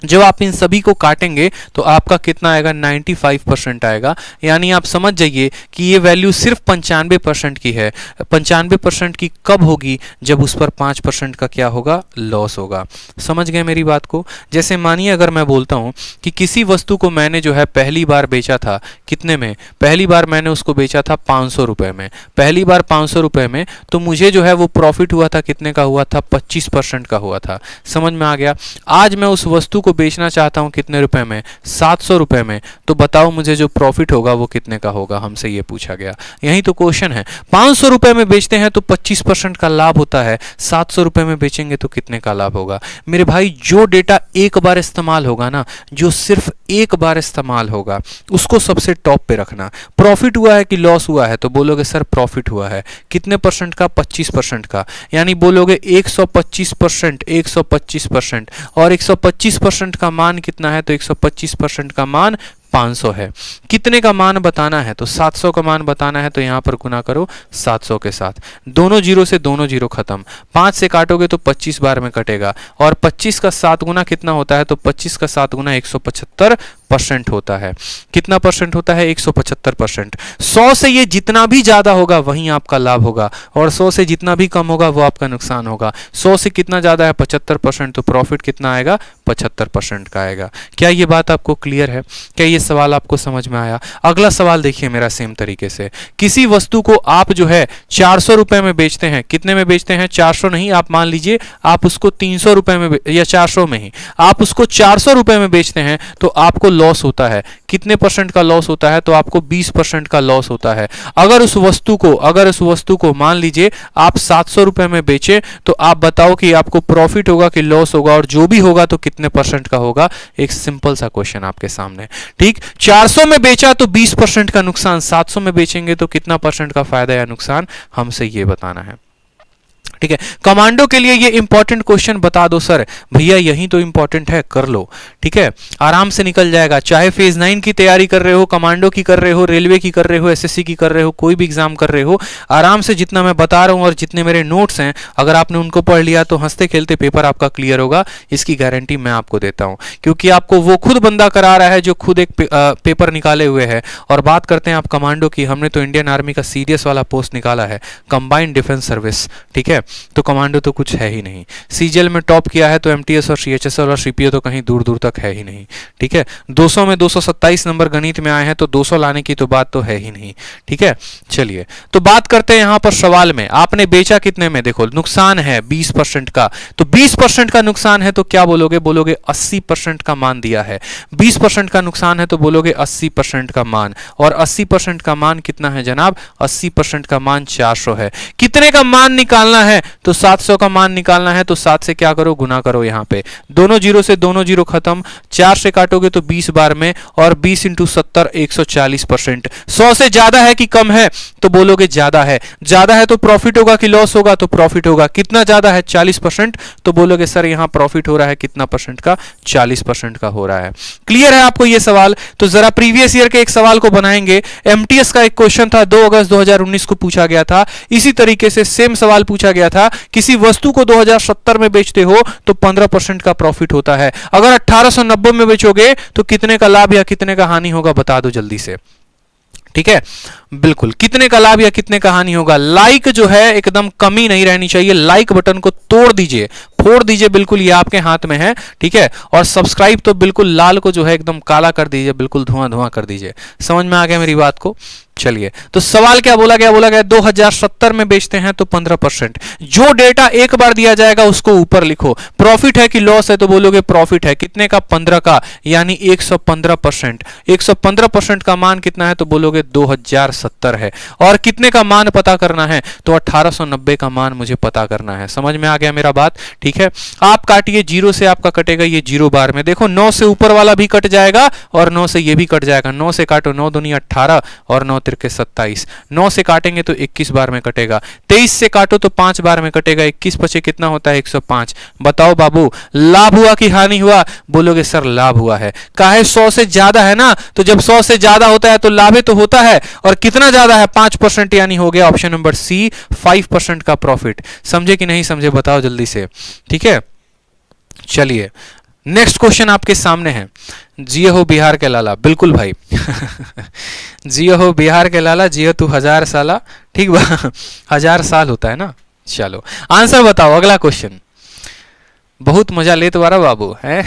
जब आप इन सभी को काटेंगे तो आपका कितना आएगा, 95% आएगा। यानी आप समझ जाइए कि ये वैल्यू सिर्फ 95% की है। 95% की कब होगी, जब उस पर 5% का क्या होगा, लॉस होगा। समझ गए मेरी बात को। जैसे मानिए अगर मैं बोलता हूं कि किसी वस्तु को मैंने जो है पहली बार बेचा था, कितने में, पहली बार मैंने उसको बेचा था 500 रुपए में, पहली बार 500 रुपए में, तो मुझे जो है वो प्रॉफिट हुआ था, कितने का हुआ था, 25% का हुआ था। समझ में आ गया। आज मैं उस वस्तु बेचना चाहता हूं कितने रुपए में, 700 रुपए में, तो बताओ मुझे जो प्रॉफिट होगा वो कितने का होगा, हमसे ये पूछा गया। यही तो क्वेश्चन है। 500 रुपए में बेचते हैं तो 25% का लाभ होता है, 700 रुपए में बेचेंगे तो कितने का लाभ होगा। मेरे भाई, जो डेटा एक बार इस्तेमाल होगा ना, जो सिर्फ एक बार इस्तेमाल होगा, उसको सबसे टॉप पे रखना। प्रॉफिट हुआ है कि लॉस हुआ है, तो बोलोगे सर प्रॉफिट हुआ है, कितने परसेंट का, 25% का, यानी बोलोगे 125%, 125%, और 125% का मान कितना है, तो 125% का मान 500 है। कितने का मान बताना है, तो 700 का मान बताना है, तो यहां पर गुना करो 700 के साथ। दोनों जीरो से दोनों जीरो खत्म, 5 से काटोगे तो 25 बार में कटेगा, और 25 का 7 गुना कितना होता है, तो 25 का 7 गुना 175 परसेंट होता है। कितना परसेंट होता है? 175%। 100 से ये जितना भी ज्यादा होगा वहीं आपका लाभ होगा, और 100 से जितना भी कम होगा वो आपका नुकसान होगा। 100 से कितना ज्यादा है? 75%, तो प्रॉफिट कितना आएगा? 75% का आएगा। क्या ये बात आपको क्लियर है? क्या ये सवाल आपको समझ में आया? अगला सवाल देखिए मेरा सेम तरीके से। किसी वस्तु को आप जो है 400 रुपए में बेचते हैं। कितने में बेचते हैं? 400 नहीं, आप मान लीजिए आप उसको 300 रुपए में या 400 में ही आप उसको 400 रुपए में बेचते हैं, तो आपको लॉस होता है। कितने परसेंट का लॉस होता है? तो आपको 20% का लॉस होता है। अगर उस वस्तु को मान लीजिए आप 700 रुपए में बेचे, तो आप बताओ कि आपको प्रॉफिट होगा कि लॉस होगा, और जो भी होगा तो कितने परसेंट का होगा? एक सिंपल सा क्वेश्चन आपके सामने। ठीक, 400 में बेचा तो 20% का नुकसान, 700 में बेचेंगे तो कितना परसेंट का फायदा या नुकसान, हमसे ये बताना है। ठीक है, कमांडो के लिए ये इंपॉर्टेंट क्वेश्चन बता दो सर। भैया यही तो इंपॉर्टेंट है, कर लो। ठीक है, आराम से निकल जाएगा। चाहे फेज 9 की तैयारी कर रहे हो, कमांडो की कर रहे हो, रेलवे की कर रहे हो, एसएससी की कर रहे हो, कोई भी एग्जाम कर रहे हो, आराम से जितना मैं बता रहा हूं और जितने मेरे नोट्स हैं, अगर आपने उनको पढ़ लिया तो हंसते खेलते पेपर आपका क्लियर होगा। इसकी गारंटी मैं आपको देता हूं, क्योंकि आपको वो खुद बंदा करा रहा है जो खुद एक पेपर निकाले हुए है। और बात करते हैं आप कमांडो की, हमने तो इंडियन आर्मी का सीरियस वाला पोस्ट निकाला है, कंबाइंड डिफेंस सर्विस। ठीक है, तो कमांडो तो कुछ है ही नहीं। सीजीएल में टॉप किया है तो एमटीएस और सीएचएसएल और सीपीओ तो कहीं दूर दूर तक है ही नहीं। ठीक है, 200 में 227 नंबर गणित में आए हैं, तो 200 लाने की तो बात तो है ही नहीं। ठीक है, चलिए तो बात करते हैं यहां पर सवाल में, आपने बेचा कितने में? देखो नुकसान है 20% का, तो 20% का नुकसान है तो क्या बोलोगे? बोलोगे 80% का मान दिया है। 20% का नुकसान है तो बोलोगे 80% का मान, और 80% का मान कितना है जनाब? 80% का मान 400 है। कितने का मान निकालना है? तो 700 का मान निकालना है, तो 7 से क्या करो? गुना करो। यहां पे दोनों जीरो से दोनों जीरो खत्म, 4 से काटोगे तो 20 बार में, और 20 इंटू 70 140%। 100 से ज्यादा है कि कम है? तो बोलोगे ज्यादा है। ज्यादा है तो प्रॉफिट होगा कि लॉस होगा? तो प्रॉफिट होगा। कितना ज्यादा है? 40%। तो बोलोगे सर यहां प्रॉफिट हो रहा है कितना परसेंट का? 40% का हो रहा है। क्लियर है आपको ये सवाल? तो जरा प्रीवियस ईयर के एक सवाल को बनाएंगे। एमटीएस का एक क्वेश्चन था, 2 अगस्त 2019 को पूछा गया था। इसी तरीके से सेम सवाल पूछा गया था, किसी वस्तु को 2070 में बेचते हो तो 15% का प्रॉफिट होता है। अगर 1890 में बेचोगे तो कितने का लाभ या कितने का हानि होगा? बता दो जल्दी से। ठीक है, बिल्कुल, कितने का लाभ या कितने का हानि होगा? लाइक जो है एकदम कमी नहीं रहनी चाहिए, लाइक बटन को तोड़ दीजिए, फोड़ दीजिए, बिल्कुल ये आपके हाथ में है। ठीक है, और सब्सक्राइब तो बिल्कुल लाल को जो है एकदम काला कर दीजिए, बिल्कुल धुआं धुआं कर दीजिए। समझ में आ गया मेरी बात को? चलिए, तो सवाल क्या बोला गया? बोला गया 2070 में बेचते हैं तो 15%। जो डेटा एक बार दिया जाएगा उसको ऊपर लिखो। प्रॉफिट है कि लॉस है? तो बोलोगे प्रॉफिट है। कितने का? 15 का, यानी 115%। 115% का मान कितना है? तो बोलोगे 2070 है। और कितने का मान पता करना है? तो 1890 का मान मुझे पता करना है। समझ में आ गया मेरा बात? ठीक है, आप काटिए, 0 से आपका कटेगा ये 0 बार में। देखो 9 से ऊपर वाला भी कट जाएगा और 9 से ये भी कट जाएगा। 9 से काटो, 9 दूनी 18 और 9 तिरके 27। 9 से काटेंगे तो 21 बार में कटेगा। 23 से काटो तो 5 बार में कटेगा। 21 बचे कितना होता है? 105। बताओ बाबू, लाभ हुआ कि हानि हुआ? बोलोगे सर लाभ हुआ है। काहे? 100 से ज्यादा है ना, तो जब 100 से ज्यादा होता है तो लाभ तो होता है। और कितना ज्यादा है? 5%, यानी हो गया ऑप्शन नंबर सी 5% का प्रॉफिट। समझे कि नहीं समझे? बताओ जल्दी से। ठीक है, चलिए नेक्स्ट क्वेश्चन आपके सामने है। जियो हो बिहार के लाला, बिल्कुल भाई जियो हो बिहार के लाला, जियो तू 1000 साला। ठीक बा 1000 साल होता है ना। चलो आंसर बताओ, अगला क्वेश्चन। बहुत मजा ले तुम्हारा बाबू है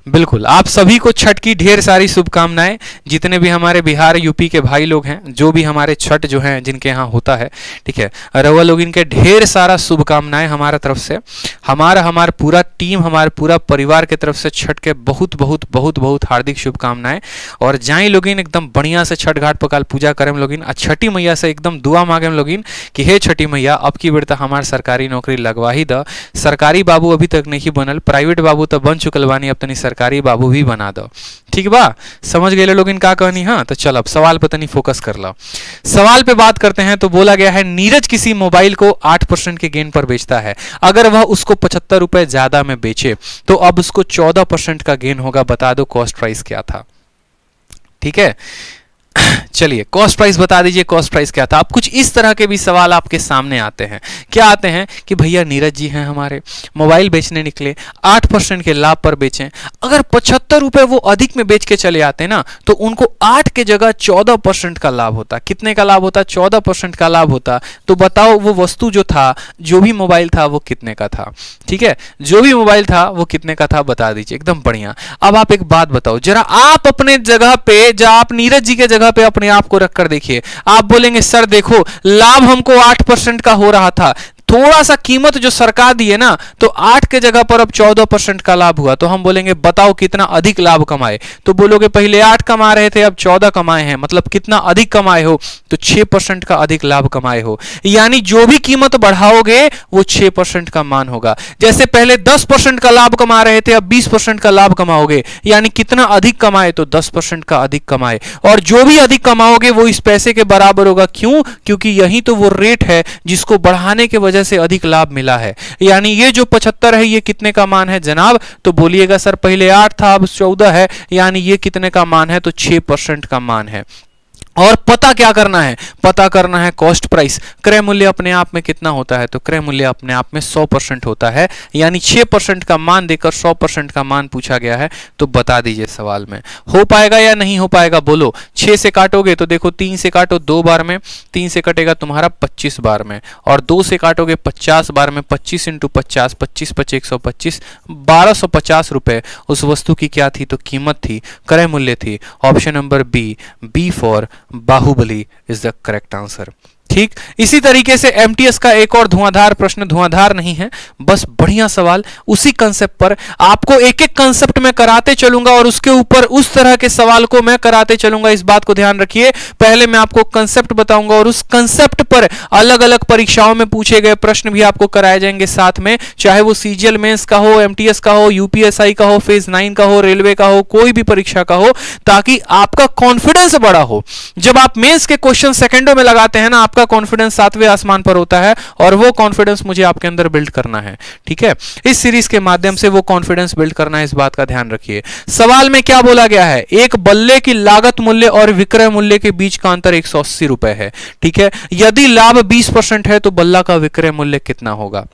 बिल्कुल, आप सभी को छठ की ढेर सारी शुभकामनाएं। जितने भी हमारे बिहार यूपी के भाई लोग हैं, जो भी हमारे छठ जो हैं जिनके यहाँ होता है, ठीक है, रवा लोग इनके ढेर सारा शुभकामनाएं हमारा तरफ से। हमारा पूरा टीम, हमारे पूरा परिवार के तरफ से छठ के बहुत बहुत बहुत बहुत हार्दिक शुभकामनाएं। और जाए लोगिन एकदम बढ़िया से छठ घाट पकाल पूजा करें लोगिन, छठी मैया से एकदम दुआ मांगे लोगिन कि हे छठी मैया अब की बेर तक हमार सरकारी नौकरी लगवा ही द। सरकारी बाबू अभी तक नहीं बनल, प्राइवेट बाबू तो बन चुकल बानी, अब तनी सरकारी बाबू भी बना दो। ठीक बा, समझ गए लोग इनका कहनी। हाँ, तो चल अब सवाल पे तनी फोकस कर लो। सवाल पे बात करते हैं। तो बोला गया है नीरज किसी मोबाइल को 8% के गेन पर बेचता है। अगर वह उसको 75 रुपए ज्यादा में बेचे तो अब उसको 14% का गेन होगा। बता दो कॉस्ट प्राइस क्या था। ठीक है चलिए कॉस्ट प्राइस बता दीजिए, कॉस्ट प्राइस क्या था। अब कुछ इस तरह के भी सवाल आपके सामने आते हैं। क्या आते हैं कि भैया नीरज जी हैं हमारे, मोबाइल बेचने निकले, 8% के लाभ पर बेचें। अगर 75 रुपए वो अधिक में बेच के चले आते ना, तो उनको 8 के जगह 14% का लाभ होता। कितने का लाभ होता? 14% का लाभ होता। तो बताओ वो वस्तु जो था, जो भी मोबाइल था, वो कितने का था? ठीक है, जो भी मोबाइल था वो कितने का था बता दीजिए। एकदम बढ़िया। अब आप एक बात बताओ जरा, आप अपने जगह पे, जब आप नीरज जी के जगह पे अपने आप को रखकर देखिए। आप बोलेंगे सर देखो लाभ हमको 8% का हो रहा था, थोड़ा सा कीमत जो सरकार दी है ना, तो 8 के जगह पर अब 14% का लाभ हुआ। तो हम बोलेंगे बताओ कितना अधिक लाभ कमाए? तो बोलोगे पहले 8 कमा रहे थे अब 14 कमाए हैं, मतलब कितना अधिक कमाए हो? तो 6% का अधिक लाभ कमाए हो। यानी जो भी कीमत बढ़ाओगे वो 6% का मान होगा। जैसे पहले 10% का लाभ कमा रहे थे, अब 20% का लाभ कमाओगे, यानी कितना अधिक कमाए? तो 10% का अधिक कमाए। और जो भी अधिक कमाओगे वो इस पैसे के बराबर होगा। क्यों? क्योंकि यही तो वो रेट है जिसको बढ़ाने के वजह से अधिक लाभ मिला है। यानी ये जो 75 है ये कितने का मान है जनाब? तो बोलिएगा सर पहले 8 था अब 14 है, यानी ये कितने का मान है? तो 6% का मान है। और पता क्या करना है? पता करना है कॉस्ट प्राइस। क्रय मूल्य अपने आप में कितना होता है? तो क्रय मूल्य अपने आप में 100% होता है। यानी 6% का मान देकर 100% का मान पूछा गया है। तो बता दीजिए सवाल में हो पाएगा या नहीं हो पाएगा? बोलो। 6 से काटोगे तो देखो 3 से काटो 2 बार में, 3 से कटेगा तुम्हारा 25 बार में, और 2 से काटोगे 50 बार में। 25 इंटू 50, 25 पचे 125, 1250 रुपए उस वस्तु की क्या थी? तो कीमत थी, क्रय मूल्य थी। Option number B for Baahubali is the correct answer. ठीक इसी तरीके से एमटीएस का एक और धुआंधार प्रश्न, धुआंधार नहीं है बस बढ़िया सवाल, उसी कंसेप्ट पर आपको एक एक कंसेप्ट में कराते चलूंगा और उसके ऊपर उस तरह के सवाल को मैं कराते चलूंगा। इस बात को ध्यान रखिए। पहले मैं आपको कंसेप्ट बताऊंगा और उस कंसेप्ट पर अलग अलग परीक्षाओं में पूछे गए प्रश्न भी आपको कराए जाएंगे साथ में, चाहे वो सीजीएल मेंस का हो, एमटीएस का हो, यूपीएसआई का हो, फेज 9 का हो, रेलवे का हो, कोई भी परीक्षा का हो, ताकि आपका कॉन्फिडेंस बड़ा हो। जब आप मेंस के क्वेश्चन सेकंडों में लगाते हैं ना, आपका कॉन्फिडेंस 7वें आसमान पर होता है, और वो कॉन्फिडेंस मुझे आपके अंदर बिल्ड करना है। ठीक है, इस सीरीज के माध्यम से वो कॉन्फिडेंस बिल्ड करना है, इस बात का ध्यान रखिए। सवाल में क्या बोला गया है? एक बल्ले की लागत मूल्य और विक्रय मूल्य के बीच का अंतर 180 रुपए है। ठीक है, यदि लाभ 20% है तो बल्ला का विक्रय मूल्य कितना होगा?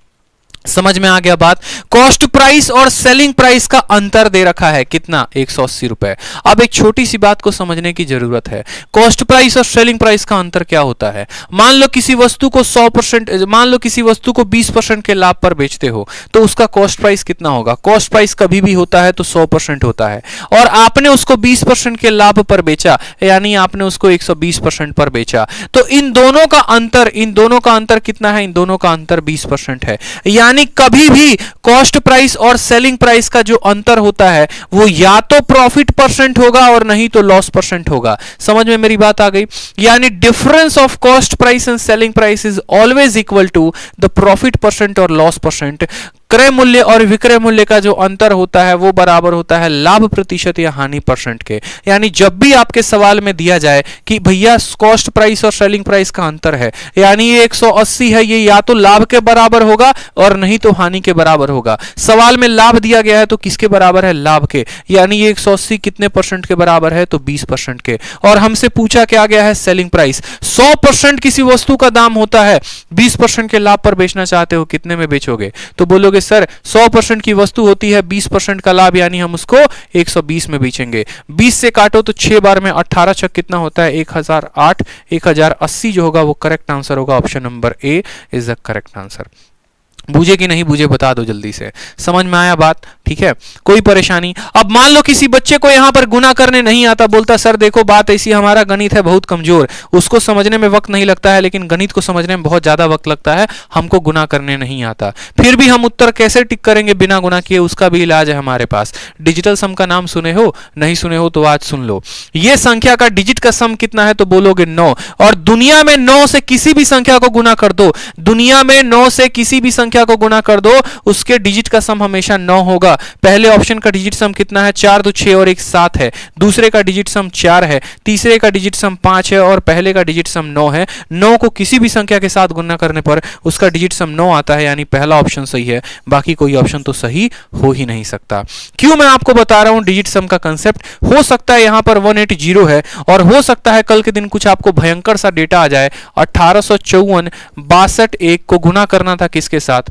समझ में आ गया बात? कॉस्ट प्राइस और सेलिंग प्राइस का अंतर दे रखा है कितना? 180 रुपए। अब एक छोटी सी बात को समझने की जरूरत है। कॉस्ट प्राइस और सेलिंग प्राइस का अंतर क्या होता है? मान लो किसी वस्तु को 100%, मान लो किसी वस्तु को 20% के लाभ पर बेचते हो, तो उसका कॉस्ट प्राइस कितना होगा? कॉस्ट प्राइस कभी भी होता है तो 100% होता है, और आपने उसको 20% के लाभ पर बेचा, यानी आपने उसको 120% पर बेचा। तो इन दोनों का अंतर कितना है? इन दोनों का अंतर 20% है। यानी कभी भी कॉस्ट प्राइस और सेलिंग प्राइस का जो अंतर होता है वो या तो प्रॉफिट परसेंट होगा और नहीं तो लॉस परसेंट होगा। समझ में मेरी बात आ गई? यानी difference of cost price and selling price is always equal to the profit percent और लॉस परसेंट। क्रय मूल्य और विक्रय मूल्य का जो अंतर होता है वो बराबर होता है लाभ प्रतिशत या हानि परसेंट के। यानी जब भी आपके सवाल में दिया जाए कि भैया कॉस्ट प्राइस और सेलिंग प्राइस का अंतर है, यानी ये 180 है, ये या तो लाभ के बराबर होगा और नहीं तो हानि के बराबर होगा। सवाल में लाभ दिया गया है तो किसके बराबर है? लाभ के। यानी ये 180 कितने परसेंट के बराबर है? तो 20% के। और हमसे पूछा क्या गया है? Selling price. 100% किसी वस्तु का दाम होता है, 20% के लाभ पर बेचना चाहते हो, कितने में बेचोगे? तो बोलोगे सर 100% की वस्तु होती है, 20% का लाभ, यानी हम उसको 120 में बेचेंगे। 20 से काटो तो 6 बार में 18 छक कितना होता है? 1008। 1080 जो होगा वो करेक्ट आंसर होगा। Option number A is the correct answer. बूझे कि नहीं बूझे बता दो जल्दी से। समझ में आया बात? ठीक है, कोई परेशानी? अब मान लो किसी बच्चे को यहां पर गुना करने नहीं आता, बोलता सर देखो बात ऐसी, हमारा गणित है बहुत कमजोर, उसको समझने में वक्त नहीं लगता है, लेकिन गणित को समझने में बहुत ज्यादा वक्त लगता है, हमको गुना करने नहीं आता। फिर भी हम उत्तर कैसे टिक करेंगे बिना गुना किए? उसका भी इलाज है हमारे पास। डिजिटल सम का नाम सुने हो? नहीं सुने हो तो आज सुन लो। ये संख्या का डिजिट का सम कितना है? तो बोलोगे 9। और दुनिया में 9 से किसी भी संख्या को गुना कर दो, दुनिया में 9 से किसी भी संख्या संख्या को गुना कर दो, उसके डिजिट का सम हमेशा 9 होगा। पहले ऑप्शन का डिजिट सम कितना है? 4 2 6 और 1 7 है। दूसरे का डिजिट सम 4 है। तीसरे का डिजिट सम 5 है और पहले का डिजिट सम 9 है। 9 को किसी भी संख्या के साथ गुना करने पर उसका डिजिट सम 9 आता है, यानी पहला ऑप्शन सही है, बाकी कोई ऑप्शन तो सही हो ही नहीं सकता। क्यों मैं आपको बता रहा हूं डिजिट सम का कंसेप्ट? हो सकता है यहां पर 180 है और हो सकता है कल के दिन कुछ आपको भयंकर सा डेटा आ जाए। 1854 62 1 को गुना करना था किसके साथ?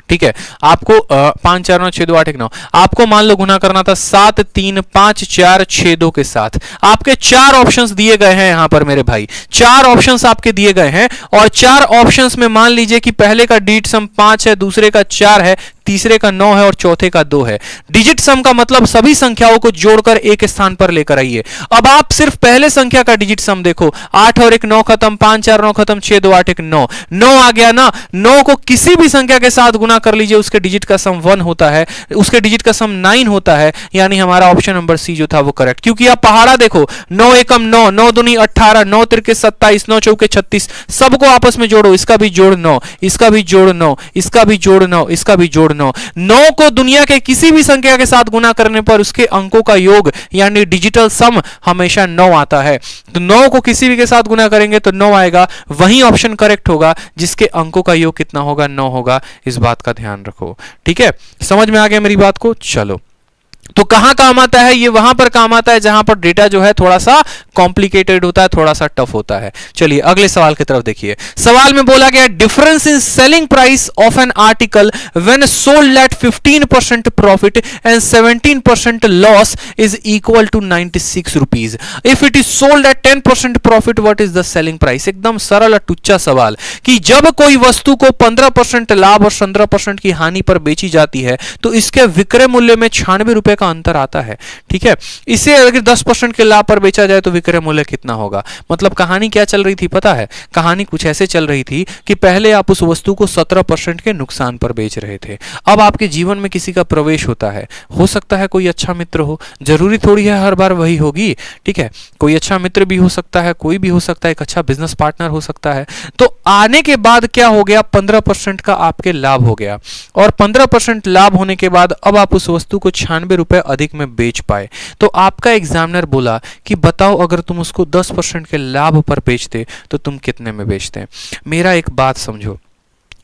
ठीक है, आपको 5 4 9 6 2 8 1 9, आपको मान लो गुना करना था 7 3 5 4 6 2 के साथ। आपके 4 ऑप्शंस दिए गए हैं यहां पर मेरे भाई, 4 ऑप्शंस आपके दिए गए हैं और 4 ऑप्शंस में मान लीजिए कि पहले का डिजिट सम 5 है, दूसरे का 4 है, तीसरे का 9 है और चौथे का 2 है। डिजिट सम का मतलब सभी संख्याओं को जोड़कर एक स्थान पर लेकर आइए। अब आप सिर्फ पहले संख्या का डिजिट सम देखो, 8 और 1 9 खत्म, 5 4 9 खत्म, 6 2 8 1 9, 9 आ गया ना। 9 को किसी भी संख्या के साथ गुना कर लीजिए, उसके डिजिट का सम 1 होता है, उसके डिजिट का सम 9 होता है, यानी हमारा ऑप्शन नंबर सी जो था वो करेक्ट। क्योंकि आप पहाड़ा देखो, 9 एकम 9, 9 दूनी 18, 9 तिरके 27, 9 चौके 36, सबको आपस में जोड़ो, इसका भी जोड़ 9, इसका भी जोड़ 9, इसका भी जोड़ 9, इसका भी जोड़ 9। 9 को दुनिया के किसी भी संख्या के साथ गुना करने पर उसके अंकों का योग यानी डिजिटल सम हमेशा 9 आता है। तो 9 को किसी भी के साथ गुना करेंगे तो 9 आएगा, वही ऑप्शन करेक्ट होगा जिसके अंकों का योग कितना होगा? 9 होगा। इस बात का ध्यान रखो, ठीक है? समझ में आ गया मेरी बात को? चलो, तो कहां काम आता है ये? वहां पर काम आता है जहां पर डेटा जो है थोड़ा सा कॉम्प्लिकेटेड होता है, थोड़ा सा टफ होता है। चलिए अगले सवाल की तरफ देखिए। सवाल में बोला गया difference in selling price of an article when sold at 15% profit and 17% loss is equal to 96 rupees. If it is sold at 10% profit what is the selling price? एकदम सरल और टुच्चा सवाल कि जब कोई वस्तु को 15% लाभ और 17% की हानि पर बेची जाती है तो इसके विक्रय मूल्य में 96 रुपए का अंतर आता है। ठीक है, इसे अगर 10% के लाभ पर बेचा जाए तो विक्रय मूल्य कितना होगा? मतलब कहानी क्या चल रही थी पता है? कहानी कुछ ऐसे चल रही थी कि पहले आप उस वस्तु को 17% के नुकसान पर बेच रहे थे। अब आपके जीवन में किसी का प्रवेश होता है, हो सकता है कोई अच्छा मित्र हो, जरूरी थोड़ी है हर बार वही होगी। ठीक है, कोई अच्छा मित्र भी हो सकता है, कोई भी हो सकता है, एक अच्छा बिजनेस पार्टनर हो सकता है। तो आने के बाद क्या हो गया? 15% का आपके लाभ हो गया और 15% लाभ होने के बाद अब आप उस वस्तु को 96 रुपए अधिक में बेच पाए। तो आपका एग्जामिनर बोला कि बताओ अगर तुम उसको 10% के लाभ पर बेचते तो तुम कितने में बेचते? मेरा एक बात समझो,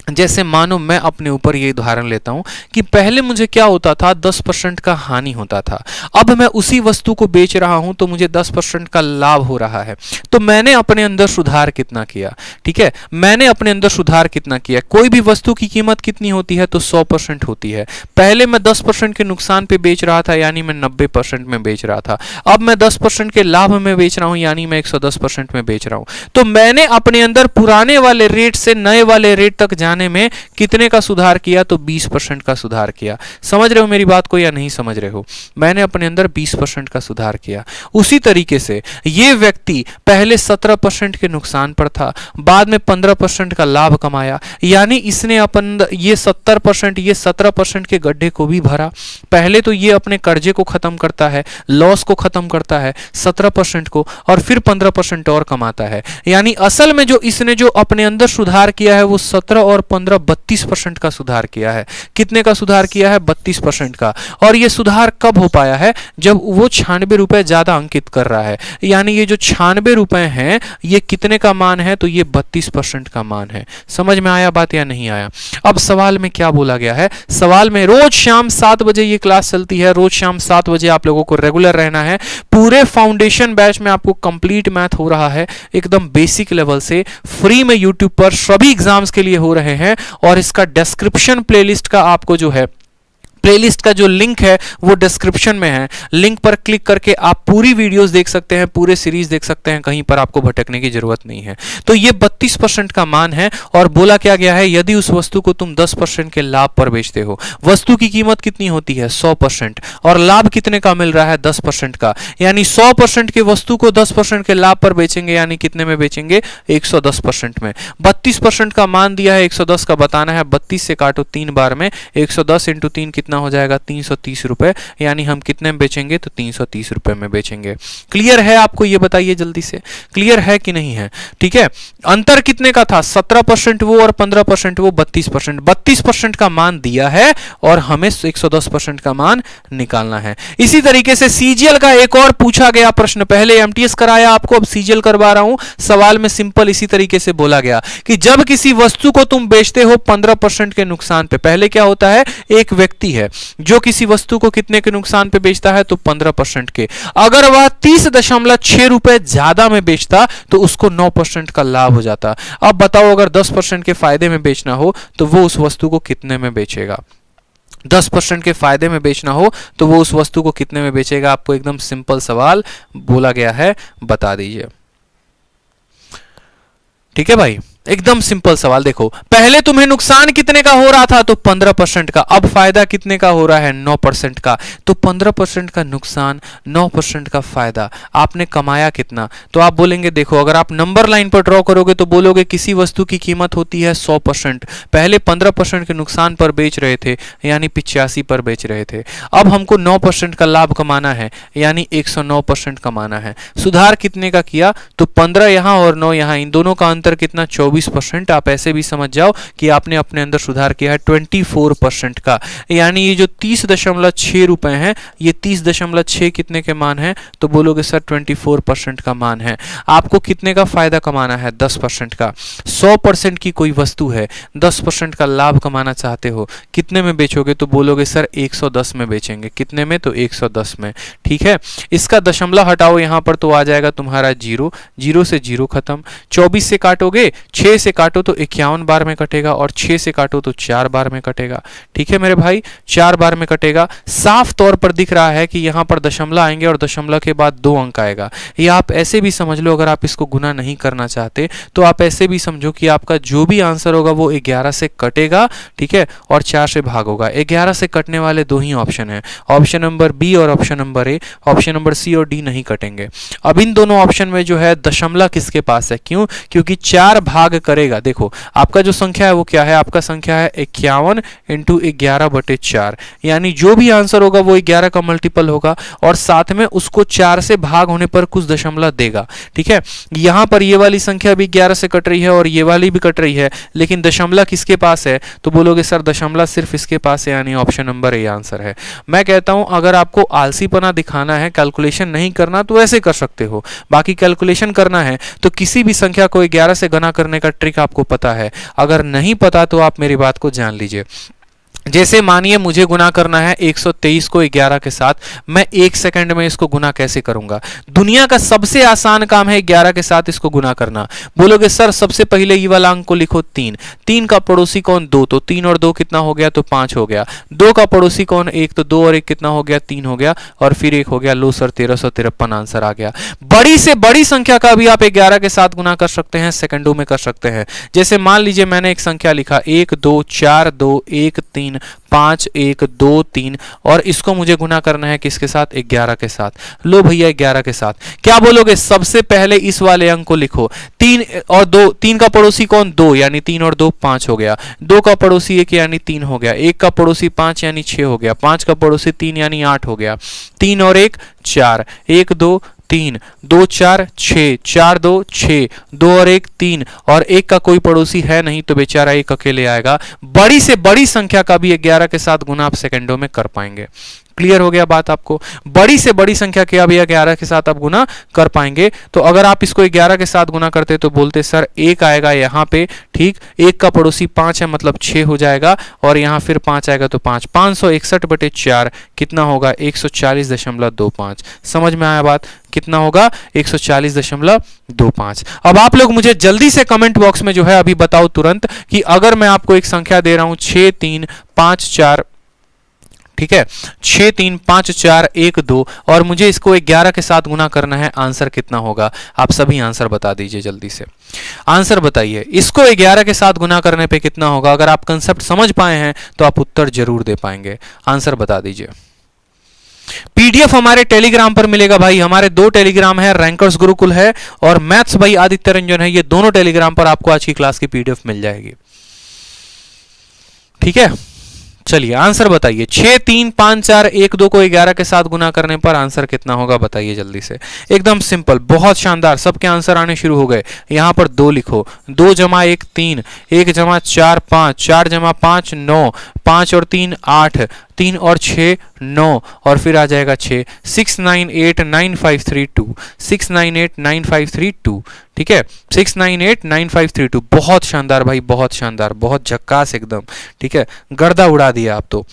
जैसे मानो मैं अपने ऊपर ये उदाहरण लेता हूं कि पहले मुझे क्या होता था? 10% का हानि होता था। अब मैं उसी वस्तु को बेच रहा हूं तो मुझे 10% का लाभ हो रहा है। तो मैंने अपने अंदर सुधार कितना किया? ठीक है, मैंने अपने अंदर सुधार कितना किया? कोई भी वस्तु की कीमत कितनी होती है? तो 100% होती है। पहले मैं 10% के नुकसान पे बेच रहा था, यानी मैं 90% में बेच रहा था। अब मैं 10% के लाभ में बेच रहा हूं, यानी मैं 110% में बेच रहा हूं। तो मैंने अपने अंदर पुराने वाले रेट से नए वाले रेट तक जाने में कितने का सुधार किया? तो 20% का सुधार किया। समझ रहे हो मेरी बात को या नहीं समझ रहे हो? मैंने अपने अंदर 20% का सुधार किया। उसी तरीके से ये व्यक्ति पहले 17% के नुकसान पर था, बाद में 15% का लाभ कमाया, यानी इसने अपन ये 70% ये 17% के गड्ढे को भी भरा। पहले तो ये अपने कर्जे को खत्म करता है, लॉस को खत्म करता है 17% को, और फिर 15% और कमाता है। यानी असल में जो इसने जो अपने अंदर सुधार किया है वो 17 और 15 32% का सुधार किया है। कितने का सुधार किया है? 32% का। और ये सुधार कब हो पाया है? जब वो 96 रुपए ज्यादा अंकित कर रहा है। यानी ये जो 96 रुपए हैं ये कितने का मान है? तो ये 32% का मान है। समझ में आया बात या नहीं आया? अब सवाल में क्या बोला गया है? सवाल में रोज शाम 7 बजे ये क्लास चलती है, रोज शाम 7 बजे आप लोगों को रेगुलर रहना है। पूरे फाउंडेशन बैच में आपको कंप्लीट मैथ हो रहा है, एकदम बेसिक लेवल से फ्री में यूट्यूब पर सभी एग्जाम्स के लिए हो रहे हैं। और इसका डिस्क्रिप्शन प्लेलिस्ट का आपको जो है प्लेलिस्ट का जो लिंक है वो डिस्क्रिप्शन में है। लिंक पर क्लिक करके आप पूरी वीडियोस देख सकते हैं, पूरे सीरीज देख सकते हैं, कहीं पर आपको भटकने की जरूरत नहीं है। तो ये 32% का मान है और बोला क्या गया है? यदि उस वस्तु को तुम 10% के लाभ पर बेचते हो, वस्तु की कीमत कितनी होती है? 100%, और लाभ कितने का मिल रहा है? 10% का। यानी 100% की वस्तु को 10% के लाभ पर बेचेंगे, यानी कितने में बेचेंगे? 110% में। 32% का मान दिया है, 110 का बताना है। 32 से काटो 3 बार में, 110 × 3 कितना कितना हो जाएगा 330 रुपए, यानी हम कितने में बेचेंगे तो 330 रुपए में बेचेंगे। क्लियर है आपको, ये बताइए जल्दी से, क्लियर है कि नहीं है? ठीक है, अंतर कितने का था? 17% वो और 15% वो, 32%। 32% का मान दिया है और हमें 110% का मान निकालना है। इसी तरीके से सीजीएल का एक और पूछा गया प्रश्न, पहले एमटीएस कराया आपको, अब सीजीएल करवा रहा हूं। सवाल में सिंपल इसी तरीके से बोला गया कि जब किसी वस्तु को तुम बेचते हो 15% के नुकसान पे, पहले क्या होता है, एक व्यक्ति है जो किसी वस्तु को कितने के नुकसान पे बेचता है तो 15% के, अगर वह 30.6 रुपए ज्यादा में बेचता तो उसको 9% का लाभ हो जाता। अब बताओ अगर 10% के फायदे में बेचना हो तो वो उस वस्तु को कितने में बेचेगा? 10% के फायदे में बेचना हो तो वो उस वस्तु को कितने में बेचेगा? आपको एकदम सिंपल सवाल बोला गया है, बता दीजिए। ठीक है भाई, एकदम सिंपल सवाल। देखो, पहले तुम्हें नुकसान कितने का हो रहा था तो 15% का, अब फायदा कितने का हो रहा है 9% का, तो 15% का नुकसान, 9% का फायदा, आपने कमाया कितना? तो आप बोलेंगे, देखो अगर आप नंबर लाइन पर ड्रॉ करोगे तो बोलोगे किसी वस्तु की कीमत होती है 100%, पहले 15% के नुकसान पर बेच रहे थे यानी 85 पर बेच रहे थे, अब हमको 9% का लाभ कमाना है यानी 109% कमाना है। सुधार कितने का किया तो 15 यहां और 9 यहां, इन दोनों का अंतर कितना 24%। आप ऐसे भी समझ जाओ कि आपने अपने अंदर सुधार किया है 24% का, यानी ये जो 30.6 रुपए हैं ये 30.6 कितने के मान है तो बोलोगे सर 24% का मान है। आपको कितने का फायदा कमाना है 10% का। 100% की कोई वस्तु है, 10% का लाभ कमाना चाहते हो, कितने में बेचोगे तो बोलोगे सर 110 में बेचेंगे। कितने में तो 110 में। ठीक है, इसका दशमलव हटाओ यहां पर तो आ जाएगा तुम्हारा 0, 0 से 0 खत्म। 24 से काटोगे, 6 से काटो तो 51 बार में कटेगा और 6 से काटो तो 4 बार में कटेगा। ठीक है मेरे भाई, 4 बार में कटेगा। साफ तौर पर दिख रहा है कि यहां पर दशमलव आएंगे और दशमलव के बाद 2 अंक आएगा। या आप ऐसे भी समझ लो, अगर आप इसको गुना नहीं करना चाहते तो आप ऐसे भी समझो कि आपका जो भी आंसर होगा वो 11 से कटेगा, ठीक है, और 4 से भाग होगा। 11 से कटने वाले 2 ही ऑप्शन है, ऑप्शन नंबर बी और option number A. Option number C और डी नहीं कटेंगे। अब इन दोनों ऑप्शन में जो है दशमलव किसके पास है, क्यों? क्योंकि 4 भाग करेगा। देखो आपका जो संख्या है वो क्या है, आपका संख्या है 51 × 11/4, यानी जो भी आंसर होगा वो 11 का मल्टीपल होगा और साथ में उसको 4 से भाग होने पर कुछ दशमलव देगा। ठीक है, यहां पर ये वाली संख्या भी 11 से कट रही है और ये वाली भी कट रही है, लेकिन दशमलव किसके पास है तो बोलोगे सर दशमलव सिर्फ इसके पास है, यानी ऑप्शन नंबर ए आंसर है। मैं कहता हूं अगर आपको आलसीपना दिखाना है, कैलकुलेशन नहीं करना तो ऐसे कर सकते हो, बाकी कैलकुलेशन करना है तो किसी भी संख्या को 11 से गुना करने का ट्रिक आपको पता है। अगर नहीं पता तो आप मेरी बात को जान लीजिए। जैसे मानिए मुझे गुना करना है 123 को 11 के साथ, मैं 1 सेकंड में इसको गुना कैसे करूंगा? दुनिया का सबसे आसान काम है 11 के साथ इसको गुना करना। बोलोगे सर सबसे पहले ये वाला अंक को लिखो 3, 3 का पड़ोसी कौन 2, तो 3 और 2 कितना हो गया तो 5 हो गया। 2 का पड़ोसी कौन 1, तो 2 और 1 कितना हो गया 3 हो गया, और फिर 1 हो गया। लो सर 1353 आंसर आ गया। बड़ी से बड़ी संख्या का भी आप 11 के साथ गुना कर सकते हैं, सेकंडों में कर सकते हैं। जैसे मान लीजिए मैंने एक संख्या लिखा 1 2 4 2 1 3 5 1 2 3 और इसको मुझे गुना करना है किसके साथ 11 के साथ। लो भैया 11 के साथ क्या बोलोगे? सबसे पहले इस वाले अंक को लिखो 3 और 2, 3 का पड़ोसी कौन 2, यानी 3 और 2 5 हो गया। 2 का पड़ोसी 1 यानी 3 हो गया। 1 का पड़ोसी 5 यानी 6 हो गया। 5 का पड़ोसी 3 यानी 8 हो गया। 3 और 1 4, 1 2 3, 2 4 6, 4 2 6, 2 और 1 3, और 1 का कोई पड़ोसी है नहीं तो बेचारा 1 अकेले आएगा। बड़ी से बड़ी संख्या का भी 11 के साथ गुना आप सेकंडों में कर पाएंगे। क्लियर हो गया बात आपको? बड़ी से बड़ी संख्या के अब 11 के साथ आप गुना कर पाएंगे। तो अगर आप इसको 11 के साथ गुना करते तो बोलते सर 1 आएगा यहाँ पे, ठीक, 1 का पड़ोसी 5 है मतलब 6 हो जाएगा, और यहाँ फिर 5 आएगा तो 5, 561/4 कितना होगा 140.25। समझ में आया बात? कितना होगा 140.25। अब आप लोग मुझे जल्दी से कमेंट बॉक्स में जो है अभी बताओ तुरंत कि अगर मैं आपको एक संख्या दे रहा हूं 6 3 5 4, ठीक है, 6 3 5 4 1 2, और मुझे इसको 11 के साथ गुना करना है, आंसर कितना होगा? आप सभी आंसर बता दीजिए जल्दी से, आंसर बताइए। इसको 11 के साथ गुना करने पे कितना होगा? अगर आप कंसेप्ट समझ पाए हैं तो आप उत्तर जरूर दे पाएंगे। आंसर बता दीजिए। पीडीएफ हमारे टेलीग्राम पर मिलेगा भाई। हमारे 2 टेलीग्राम है, रैंकर्स गुरुकुल है और मैथ्स भाई आदित्य रंजन है। ये दोनों टेलीग्राम पर आपको आज की क्लास की पीडीएफ मिल जाएगी। ठीक है, चलिए आंसर बताइए। 6, 3, 5, 4, 1, 2 को 11 के साथ गुना करने पर आंसर कितना होगा बताइए जल्दी से। एकदम सिंपल, बहुत शानदार, सबके आंसर आने शुरू हो गए। यहां पर 2 लिखो, 2 जमा 1 3, 1 जमा 4 5, 4 जमा 5 9, 5 और 3 8, 3 और 6 9, और फिर आ जाएगा 6। 6989532, 6989532, ठीक है, 6989532। बहुत शानदार भाई, बहुत शानदार, बहुत झक्कास एकदम, ठीक है, गर्दा उड़ा दिया आप तो।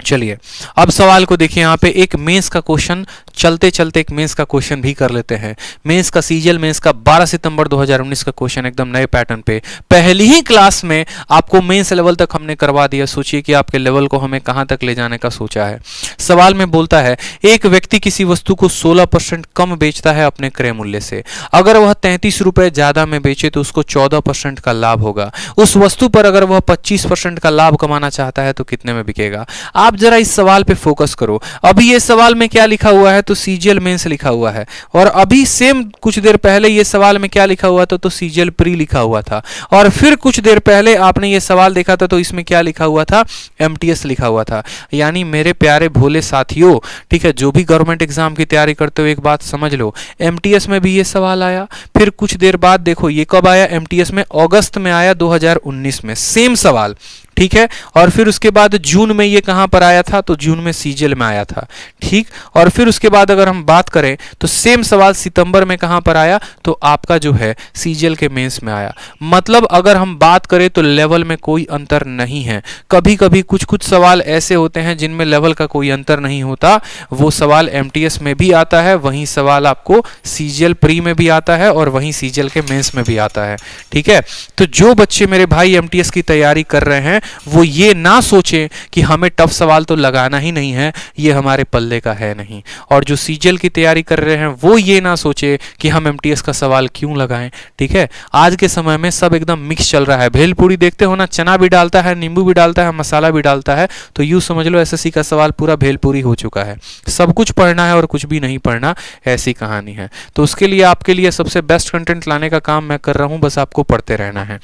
चलिए अब सवाल को देखिए, यहाँ पे एक मेंस का क्वेश्चन, चलते चलते एक मेंस का क्वेश्चन भी कर लेते हैं। मेंस का, सीजीएल मेंस का 12 सितंबर 2019 का क्वेश्चन, एकदम नए पैटर्न पे, पहली ही क्लास में आपको मेंस लेवल तक हमने करवा दिया। सोचिए कि आपके लेवल को हमें कहां तक ले जाने का सोचा है। सवाल में बोलता है एक व्यक्ति किसी वस्तु को 16% कम बेचता है अपने क्रय मूल्य से। अगर वह 33 रुपए ज्यादा में बेचे तो उसको 14% का लाभ होगा। उस वस्तु पर अगर वह 25% का लाभ कमाना चाहता है तो कितने में बिकेगा। आप जरा इस सवाल पे फोकस करो। अभी ये सवाल में क्या लिखा हुआ है, तो सीजीएल मेंस लिखा हुआ है, और अभी सेम कुछ देर पहले ये सवाल में क्या लिखा हुआ था, तो सीजीएल प्री लिखा हुआ था, और फिर कुछ देर पहले आपने ये सवाल देखा था तो इसमें क्या लिखा हुआ था, एमटीएस लिखा हुआ था। यानी मेरे प्यारे भोले साथियों, ठीक है, जो भी गवर्नमेंट एग्जाम की तैयारी करते हो एक बात समझ लो, एमटीएस में भी ये सवाल आया, फिर कुछ देर बाद देखो ये कब आया, एमटीएस में अगस्त में आया 2019 में, सेम सवाल, ठीक है, और फिर उसके बाद जून में ये कहां पर आया था, तो जून में सीजीएल में आया था, ठीक, और फिर उसके बाद अगर हम बात करें तो सेम सवाल सितंबर में कहां पर आया, तो आपका जो है सीजीएल के मेंस में आया। मतलब अगर हम बात करें तो लेवल में कोई अंतर नहीं है। कभी कभी कुछ कुछ सवाल ऐसे होते हैं जिनमें लेवल का कोई अंतर नहीं होता, वो सवाल एमटीएस में भी आता है, वही सवाल आपको सीजीएल प्री में भी आता है, और वही सीजीएल के मेंस में भी आता है, ठीक है। तो जो बच्चे मेरे भाई एमटीएस की तैयारी कर रहे हैं वो ये ना सोचें कि हमें टफ सवाल तो लगाना ही नहीं है, ये हमारे पल्ले का है नहीं, और जो सीजीएल की तैयारी कर रहे हैं वो ये ना सोचे कि हम एमटीएस का सवाल क्यों लगाएं, ठीक है। आज के समय में सब एकदम मिक्स चल रहा है। भेलपूरी देखते हो ना, चना भी डालता है, नींबू भी डालता है, मसाला भी डालता है, तो यूं समझ लो एसएससी का सवाल पूरा भेलपूरी हो चुका है। सब कुछ पढ़ना है और कुछ भी नहीं पढ़ना, ऐसी कहानी है। तो उसके लिए आपके लिए सबसे बेस्ट कंटेंट लाने का काम मैं कर रहा हूं, बस आपको पढ़ते रहना है।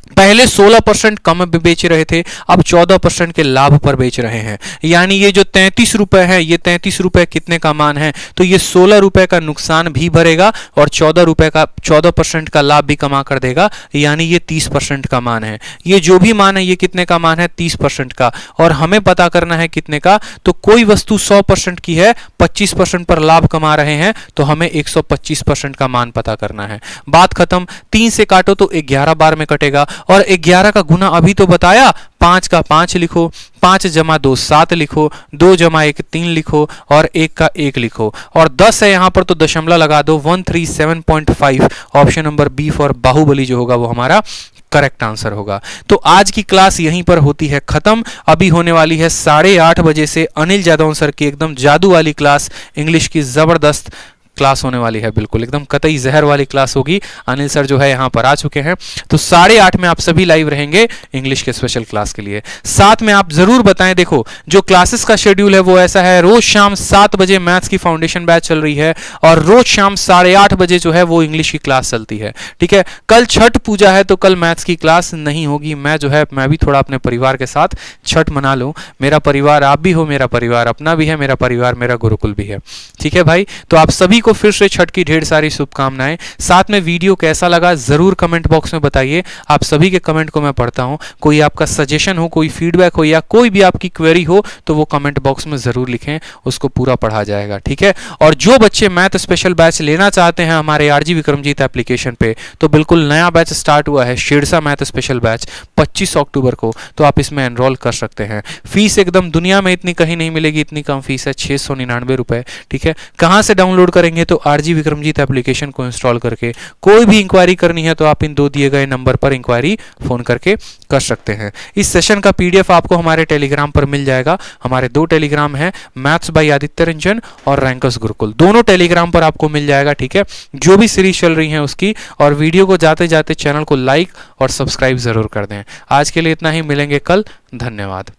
पहले 16% कम बेच रहे थे, अब 14% के लाभ पर बेच रहे हैं। यानी ये जो 33 रुपए है, ये 33 रुपए कितने का मान है, तो ये 16 रुपए का नुकसान भी भरेगा और 14% का लाभ भी कमा कर देगा, यानी ये 30% का मान है। ये जो भी मान है ये कितने का मान है, 30% का, और हमें पता करना है कितने का, तो कोई वस्तु 100% की है, 25% पर लाभ कमा रहे हैं, तो हमें 125% का मान पता करना है। बात खत्म। 3 से काटो तो 11 बार में कटेगा, और 11 का गुना अभी तो बताया, 5 का 5 लिखो, 5 जमा 2 7 लिखो, 2 जमा 1 3 लिखो, और 1 का 1 लिखो, और 10 है यहां पर तो दशमलव लगा दो। 137.5 option number B for Baahubali जो होगा वो हमारा करेक्ट आंसर होगा। तो आज की क्लास यहीं पर होती है खत्म। अभी होने वाली है 8:30 बजे से अनिल जादव सर की एकदम जादू वाली क्लास, इंग्लिश की जबरदस्त क्लास होने वाली है, बिल्कुल एकदम कतई जहर वाली क्लास होगी। अनिल सर जो है यहाँ पर आ चुके हैं, तो 8:30 में आप सभी लाइव रहेंगे इंग्लिश के स्पेशल क्लास के लिए। साथ में आप जरूर बताएं, देखो जो क्लासेस का शेड्यूल है वो ऐसा है, रोज शाम 7 बजे मैथ्स की फाउंडेशन बैच चल रही है, और रोज शाम 8:30 बजे जो है वो इंग्लिश की क्लास चलती है, ठीक है। कल छठ पूजा है तो कल मैथ्स की क्लास नहीं होगी। मैं भी थोड़ा अपने परिवार के साथ छठ मना लूं। मेरा परिवार आप भी हो, मेरा परिवार अपना भी है, मेरा परिवार मेरा गुरुकुल भी है, ठीक है भाई। तो आप सभी को फिर से छठ की ढेर सारी शुभकामनाएं। साथ में वीडियो कैसा लगा जरूर कमेंट बॉक्स में बताइए। आप सभी के कमेंट को मैं पढ़ता हूं। कोई आपका सजेशन हो, कोई फीडबैक हो, या कोई भी आपकी क्वेरी हो तो वो कमेंट बॉक्स में जरूर लिखें, उसको पूरा पढ़ा जाएगा, ठीक है। और जो बच्चे मैथ स्पेशल बैच लेना चाहते हैं हमारे आरजी विक्रमजीत एप्लीकेशन पे, तो बिल्कुल नया बैच स्टार्ट हुआ है, शेरसा मैथ स्पेशल बैच 25 अक्टूबर को, तो आप इसमें एनरोल कर सकते हैं। फीस एकदम दुनिया में इतनी कहीं नहीं मिलेगी, इतनी कम फीस है, 699 रुपए, ठीक है। कहां से डाउनलोड करेंगे, तो आरजी विक्रमजीत एप्लीकेशन को इंस्टॉल करके। कोई भी इंक्वायरी करनी है तो आप इन 2 दिए गए नंबर पर इंक्वायरी फोन करके कर सकते हैं। इस सेशन का पीडीएफ आपको हमारे टेलीग्राम पर मिल जाएगा। हमारे 2 टेलीग्राम हैं, मैथ्स बाय आदित्य रंजन और रैंकर्स गुरुकुल, दोनों टेलीग्राम पर आपको मिल जाएगा, ठीक है। जो भी सीरीज चल रही है उसकी, और वीडियो को जाते जाते चैनल को लाइक और सब्सक्राइब जरूर कर दें। आज के लिए इतना ही, मिलेंगे कल, धन्यवाद।